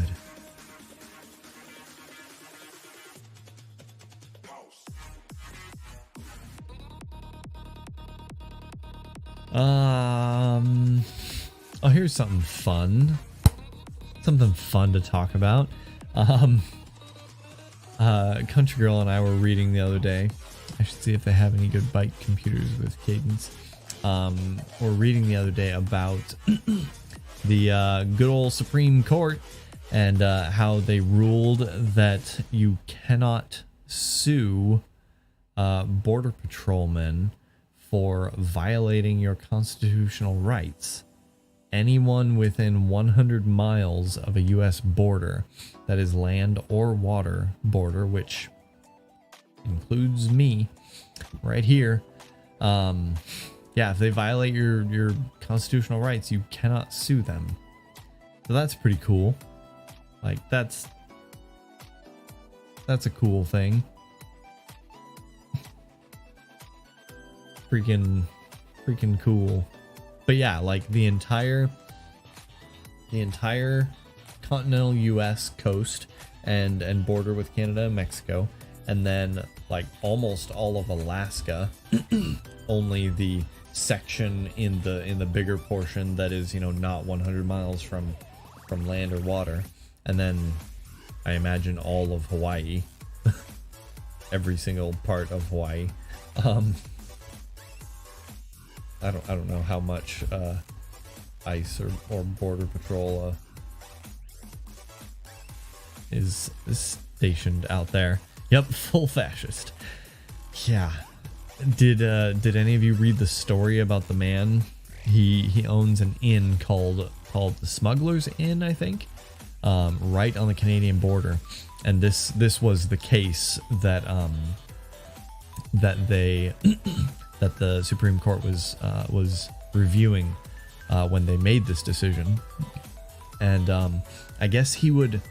Speaker 1: Oh, here's something fun. Something fun to talk about. Country Girl and I were reading the other day. I should see if they have any good bike computers with cadence. We're reading the other day about the good old Supreme Court and how they ruled that you cannot sue border patrolmen for violating your constitutional rights. Anyone within 100 miles of a U.S. border, that is land or water border, which includes me right here. Yeah, if they violate your constitutional rights, you cannot sue them. So that's pretty cool. Like that's a cool thing. Freaking cool. But yeah, like the entire continental US coast and border with Canada and Mexico, and then like almost all of Alaska, only the section in the bigger portion that is, you know, not 100 miles from land or water, and then I imagine all of Hawaii, every single part of Hawaii. I don't know how much ICE or border patrol is stationed out there. Yep, full fascist. Yeah. Did any of you read the story about the man? He owns an inn called the Smuggler's Inn, I think, right on the Canadian border. And this was the case that that the Supreme Court was reviewing when they made this decision. And I guess he would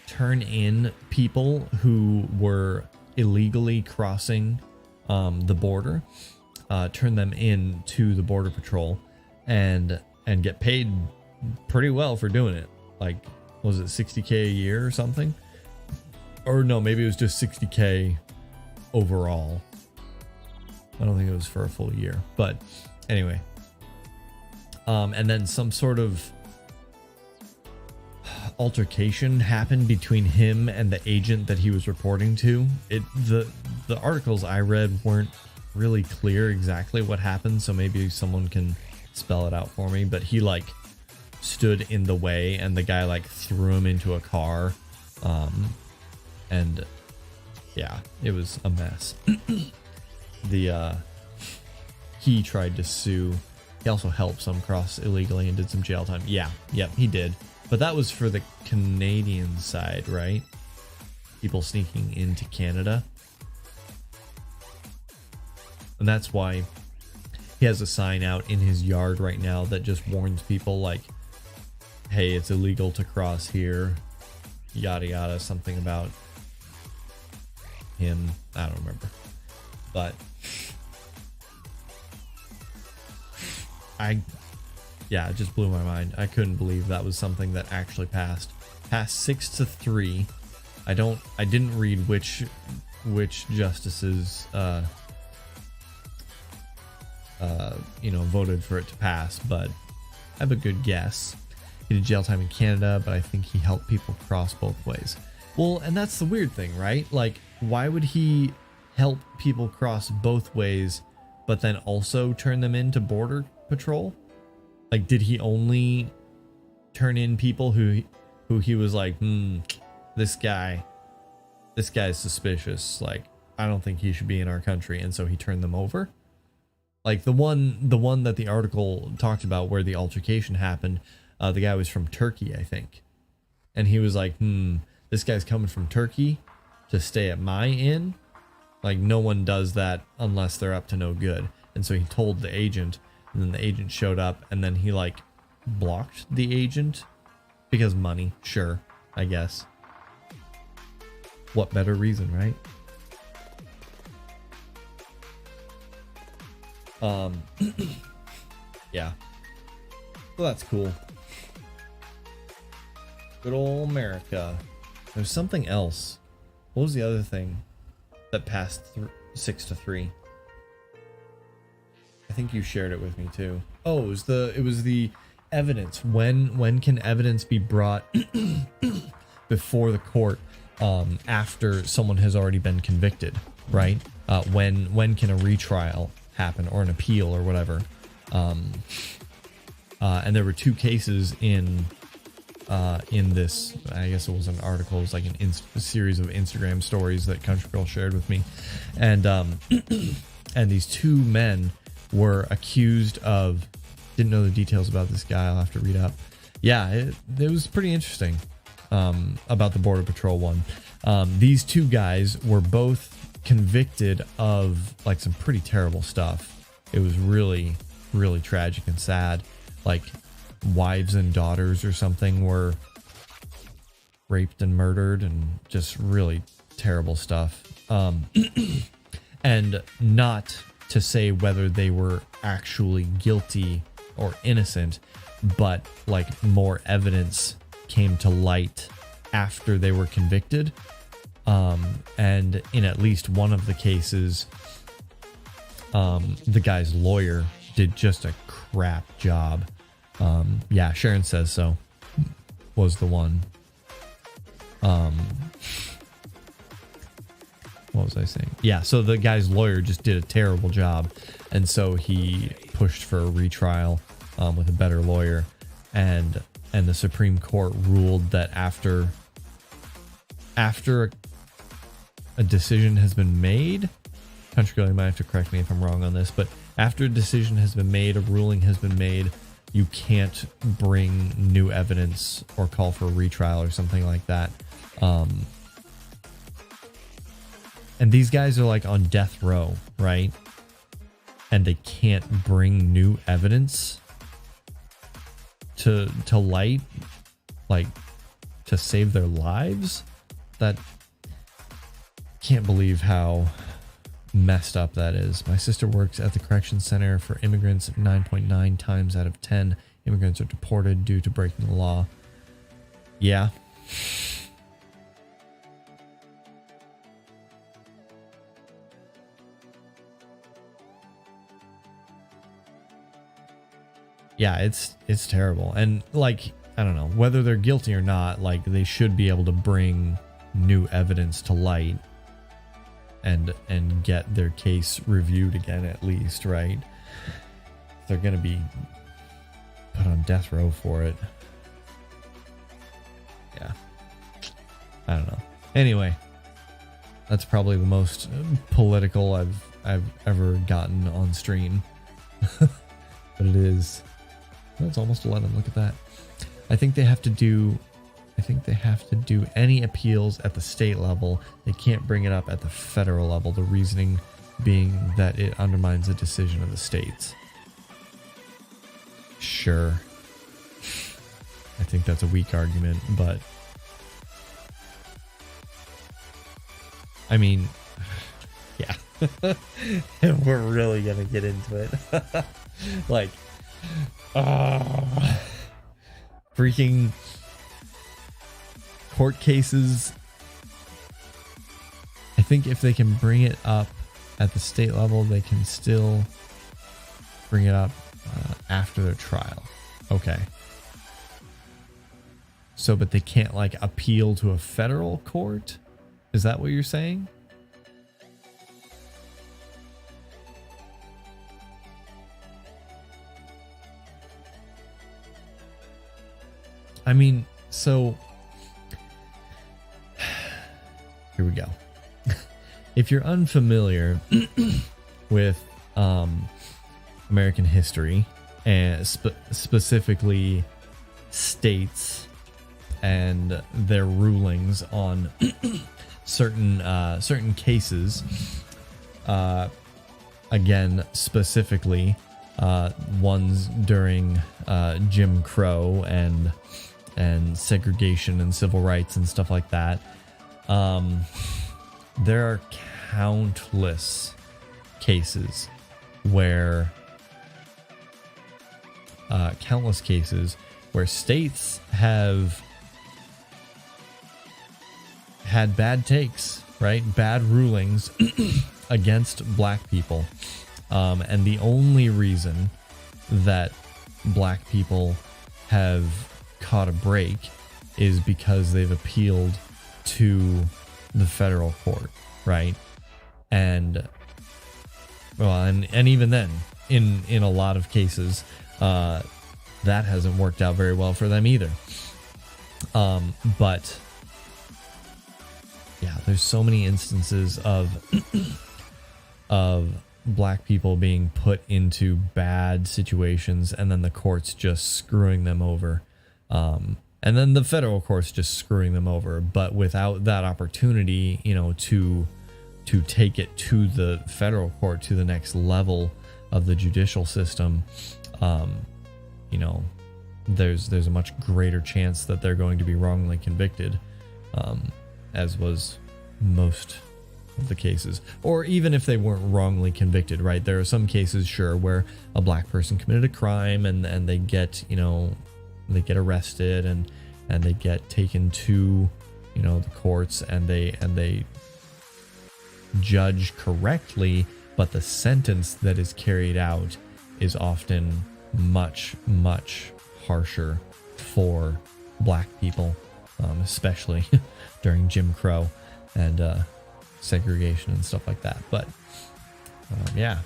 Speaker 1: turn in people who were illegally crossing the border, turn them in to the border patrol, and get paid pretty well for doing it. Like, was it $60K a year or something? Or no, maybe it was just $60K overall. I don't think it was for a full year, but anyway. And then some sort of altercation happened between him and the agent that he was reporting to. The articles I read weren't really clear exactly what happened, so maybe someone can spell it out for me. But he like stood in the way, and the guy like threw him into a car, and yeah, it was a mess. He tried to sue. He also helped some cross illegally and did some jail time. Yep, he did. But that was for the Canadian side, right? People sneaking into Canada. And that's why he has a sign out in his yard right now that just warns people like, hey, it's illegal to cross here. Yada yada, something about him. I don't remember. But it just blew my mind. I couldn't believe that was something that actually passed 6-3. I didn't read which justices voted for it to pass, but I have a good guess. He did jail time in Canada, but I think he helped people cross both ways. Well, and that's the weird thing, right? Like, why would he help people cross both ways, but then also turn them into border patrol? Like, did he only turn in people who he was like, this guy's suspicious. Like, I don't think he should be in our country, and so he turned them over? Like the one that the article talked about where the altercation happened, the guy was from Turkey, I think. And he was like, this guy's coming from Turkey to stay at my inn? Like, no one does that unless they're up to no good. And so he told the agent, and then the agent showed up, and then he like blocked the agent because money. Sure, I guess. What better reason, right? Yeah. Well, that's cool. Good old America. There's something else. What was the other thing that passed 6-3? I think you shared it with me too. Oh, it was the evidence. When can evidence be brought before the court after someone has already been convicted, right? When can a retrial happen, or an appeal, or whatever? And there were two cases in this. I guess it was an article. It was like a series of Instagram stories that Country Girl shared with me, and and these two men were accused of. Didn't know the details about this guy. I'll have to read up. Yeah, it was pretty interesting. about the Border Patrol one. These two guys were both convicted of like some pretty terrible stuff. It was really, really tragic and sad. Like wives and daughters or something were raped and murdered, and just really terrible stuff. And not to say whether they were actually guilty or innocent, but like more evidence came to light after they were convicted. And in at least one of the cases, the guy's lawyer did just a crap job. Yeah, Sharon Says So was the one. What was I saying? Yeah, so the guy's lawyer just did a terrible job, and so he pushed for a retrial with a better lawyer, and the Supreme Court ruled that after a decision has been made, Country Girl, you might have to correct me if I'm wrong on this, but after a decision has been made, a ruling has been made, you can't bring new evidence or call for a retrial or something like that. And these guys are like on death row, right? And they can't bring new evidence to light, like to save their lives. That, can't believe how messed up that is. My sister works at the correction center for immigrants. 9.9 times out of 10 immigrants are deported due to breaking the law. Yeah. Yeah, it's terrible. And like, I don't know, whether they're guilty or not, like they should be able to bring new evidence to light and get their case reviewed again, at least, right? They're gonna be put on death row for it. Yeah, I don't know. Anyway, that's probably the most political I've ever gotten on stream. But it is. Oh, it's almost 11. Look at that. I think they have to do any appeals at the state level. They can't bring it up at the federal level. The reasoning being that it undermines the decision of the states. Sure. I think that's a weak argument, but I mean, yeah. We're really gonna get into it. Like, freaking court cases. I think if they can bring it up at the state level, they can still bring it up after their trial. Okay. So, but they can't like appeal to a federal court? Is that what you're saying? I mean, so here we go. If you're unfamiliar with American history and specifically states and their rulings on certain cases, again, specifically ones during Jim Crow and segregation and civil rights and stuff like that. There are countless cases where states have had bad takes, right? Bad rulings against black people. And the only reason that black people have caught a break is because they've appealed to the federal court, right? And well, and even then, in a lot of cases, that hasn't worked out very well for them either. But yeah, there's so many instances of black people being put into bad situations and then the courts just screwing them over. and then the federal court's just screwing them over. But without that opportunity, you know, to take it to the federal court, to the next level of the judicial system, you know, there's a much greater chance that they're going to be wrongly convicted, as was most of the cases. Or even if they weren't wrongly convicted, right? There are some cases, sure, where a black person committed a crime and they get, you know, they get arrested and they get taken to, you know, the courts, and they judge correctly, but the sentence that is carried out is often much, much harsher for black people, especially during Jim Crow and segregation and stuff like that. But yeah,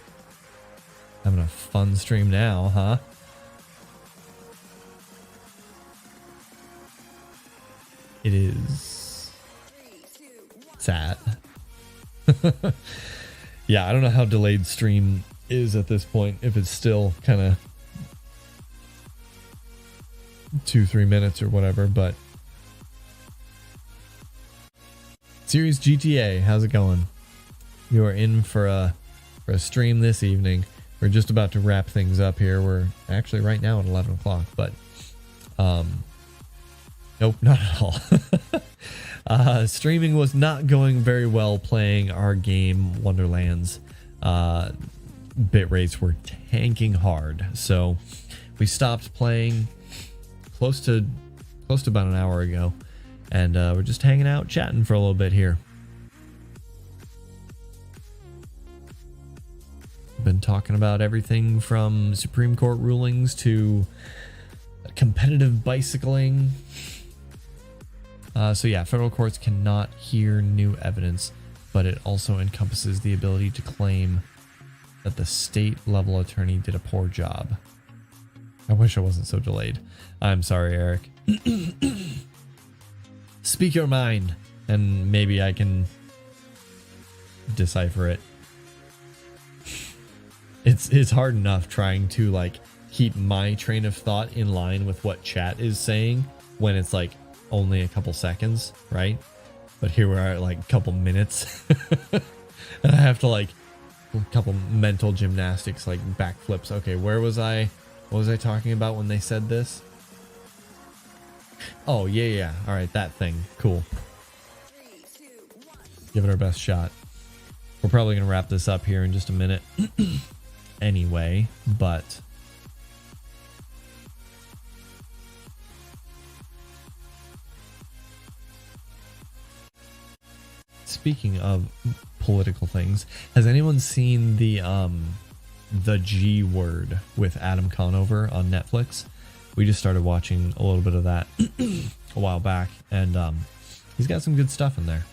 Speaker 1: having a fun stream now, huh? It is sad. Yeah, I don't know how delayed stream is at this point, if it's still kind of 2-3 minutes or whatever, but Series GTA, how's it going? You are in for a stream this evening. We're just about to wrap things up here. We're actually right now at 11 o'clock, but nope, not at all. Streaming was not going very well playing our game Wonderlands. Bit rates were tanking hard, so we stopped playing close to about an hour ago, and we're just hanging out chatting for a little bit here. Been talking about everything from Supreme Court rulings to competitive bicycling. So yeah, federal courts cannot hear new evidence, but it also encompasses the ability to claim that the state level attorney did a poor job. I wish I wasn't so delayed. I'm sorry, Eric. Speak your mind, and maybe I can decipher it. It's hard enough trying to like keep my train of thought in line with what chat is saying when it's like only a couple seconds, right? But here we are at like a couple minutes and I have to like a couple mental gymnastics, like backflips. Okay, where was I? What was I talking about when they said this? Oh, yeah. All right, that thing. Cool. Give it our best shot. We're probably going to wrap this up here in just a minute anyway, but speaking of political things, has anyone seen the G Word with Adam Conover on Netflix? We just started watching a little bit of that a while back, and he's got some good stuff in there.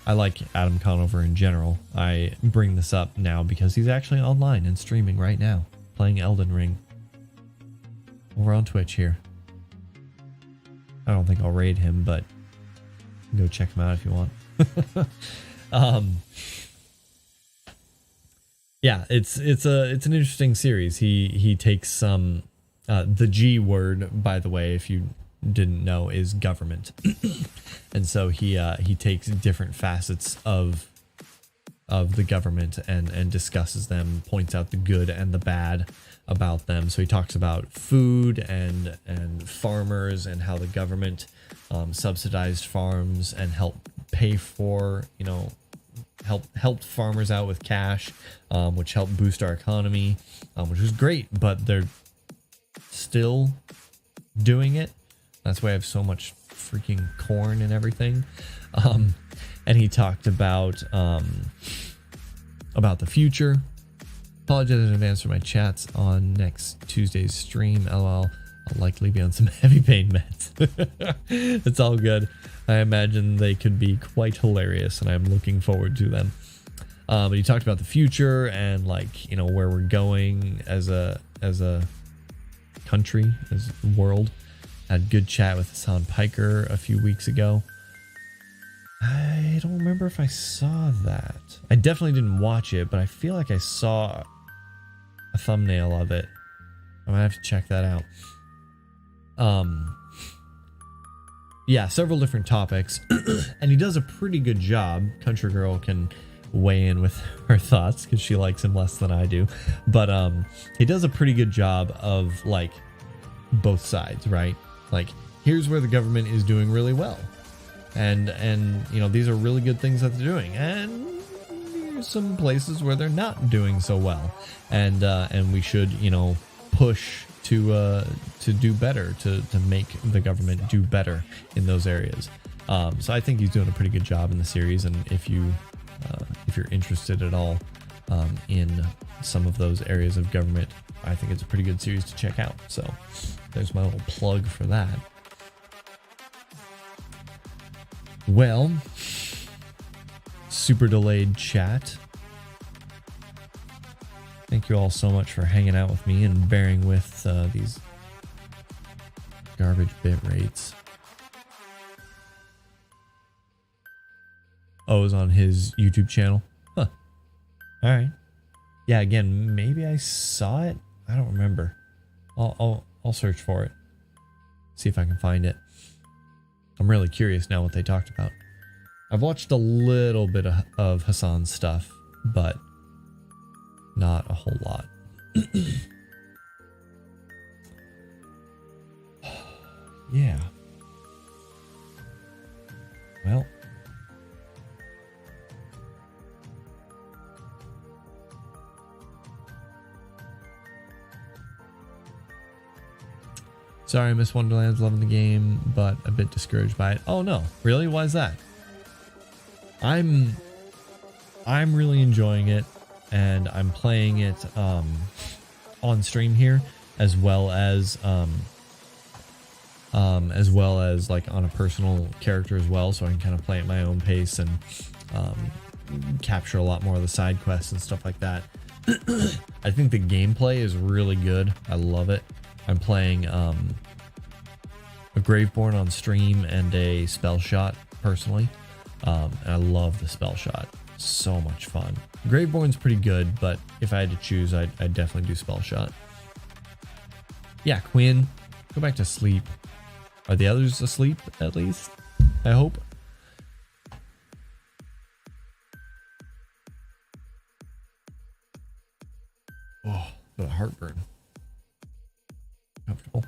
Speaker 1: I like Adam Conover in general. I bring this up now because he's actually online and streaming right now, playing Elden Ring. Over on Twitch here. I don't think I'll raid him, but go check him out if you want. Yeah, it's an interesting series. He takes some the G Word, by the way, if you didn't know, is government. And so he takes different facets of the government and discusses them, points out the good and the bad about them. So he talks about food and farmers and how the government subsidized farms and helped pay for, you know, helped farmers out with cash, which helped boost our economy, which was great, but they're still doing it. That's why I have so much freaking corn and everything. And he talked about the future. Apologize in advance for my chats on next Tuesday's stream. LOL. I'll likely be on some heavy pain meds. It's all good. I imagine they could be quite hilarious, and I'm looking forward to them. But he talked about the future and, like, you know, where we're going as a country, as a world. Had good chat with Hassan Piker a few weeks ago. I don't remember if I saw that. I definitely didn't watch it, but I feel like I saw a thumbnail of it. I might have to check that out. yeah, several different topics, and he does a pretty good job. Country Girl can weigh in with her thoughts because she likes him less than I do, but he does a pretty good job of like both sides, right? Like, here's where the government is doing really well, and you know, these are really good things that they're doing, and there's some places where they're not doing so well, and we should, you know, push to do better, to make the government do better in those areas. So I think he's doing a pretty good job in the series, and if you're interested at all in some of those areas of government, I think it's a pretty good series to check out. So there's my little plug for that. Well, super delayed chat. Thank you all so much for hanging out with me and bearing with these garbage bit rates. Oh, it was on his YouTube channel. Huh. All right. Yeah. Again, maybe I saw it. I don't remember. I'll search for it. See if I can find it. I'm really curious now what they talked about. I've watched a little bit of Hassan's stuff, but not a whole lot. Yeah. Well. Sorry, I miss Wonderlands, loving the game, but a bit discouraged by it. Oh no, really? Why is that? I'm really enjoying it, and I'm playing it on stream here, as well as like on a personal character as well, so I can kind of play at my own pace and capture a lot more of the side quests and stuff like that. I think the gameplay is really good. I love it. I'm playing a Graveborn on stream and a Spell Shot personally, and I love the Spell Shot. So much fun. Graveborn's pretty good, but if I had to choose, I'd definitely do Spell Shot. Yeah, Quinn, go back to sleep. Are the others asleep at least? I hope. Oh, the heartburn. Comfortable.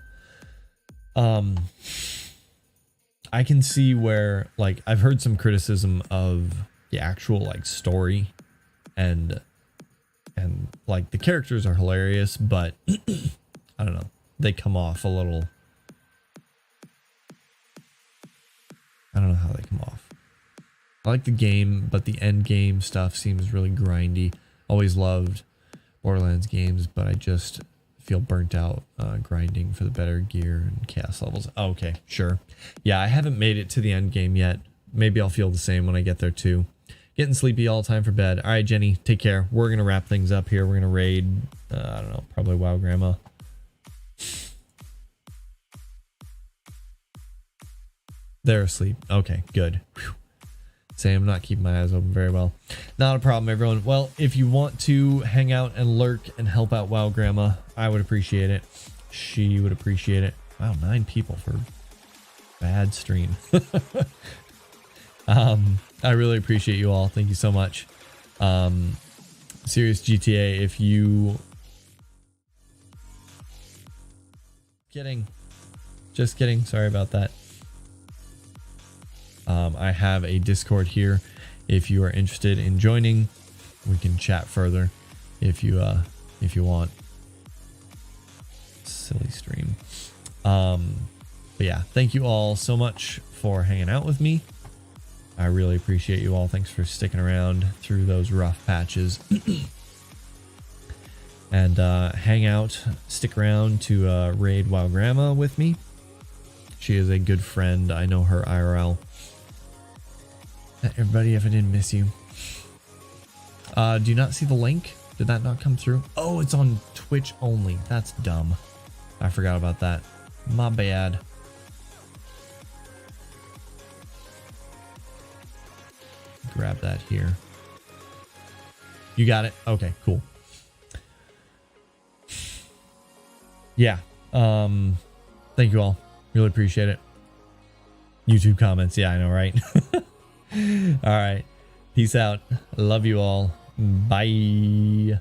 Speaker 1: I can see where, like, I've heard some criticism of the actual like story, and like the characters are hilarious, but I don't know, they come off a little. I don't know how they come off. I like the game, but the end game stuff seems really grindy. Always loved Borderlands games, but I just feel burnt out grinding for the better gear and chaos levels. Oh, okay, sure. Yeah, I haven't made it to the end game yet. Maybe I'll feel the same when I get there too. Getting sleepy all time for bed. All right, Jenny, take care. We're going to wrap things up here. We're going to raid, I don't know, probably WoW Grandma. They're asleep. Okay, good. Whew. Say I'm not keeping my eyes open very well. Not a problem, everyone. Well, if you want to hang out and lurk and help out WoW Grandma, I would appreciate it. She would appreciate it. Wow, 9 people for bad stream. I really appreciate you all. Thank you so much. Serious GTA, if you... Just kidding. Sorry about that. I have a Discord here. If you are interested in joining, we can chat further if you want. Silly stream. But yeah, thank you all so much for hanging out with me. I really appreciate you all. Thanks for sticking around through those rough patches. And stick around to raid WoW Grandma with me. She is a good friend. I know her IRL. Everybody, if I didn't miss you. Do you not see the link? Did that not come through? Oh, it's on Twitch only. That's dumb. I forgot about that. My bad. Grab that here. You got it? Okay, cool. Yeah. Thank you all. Really appreciate it. YouTube comments. Yeah, I know, right? All right. Peace out. Love you all. Bye.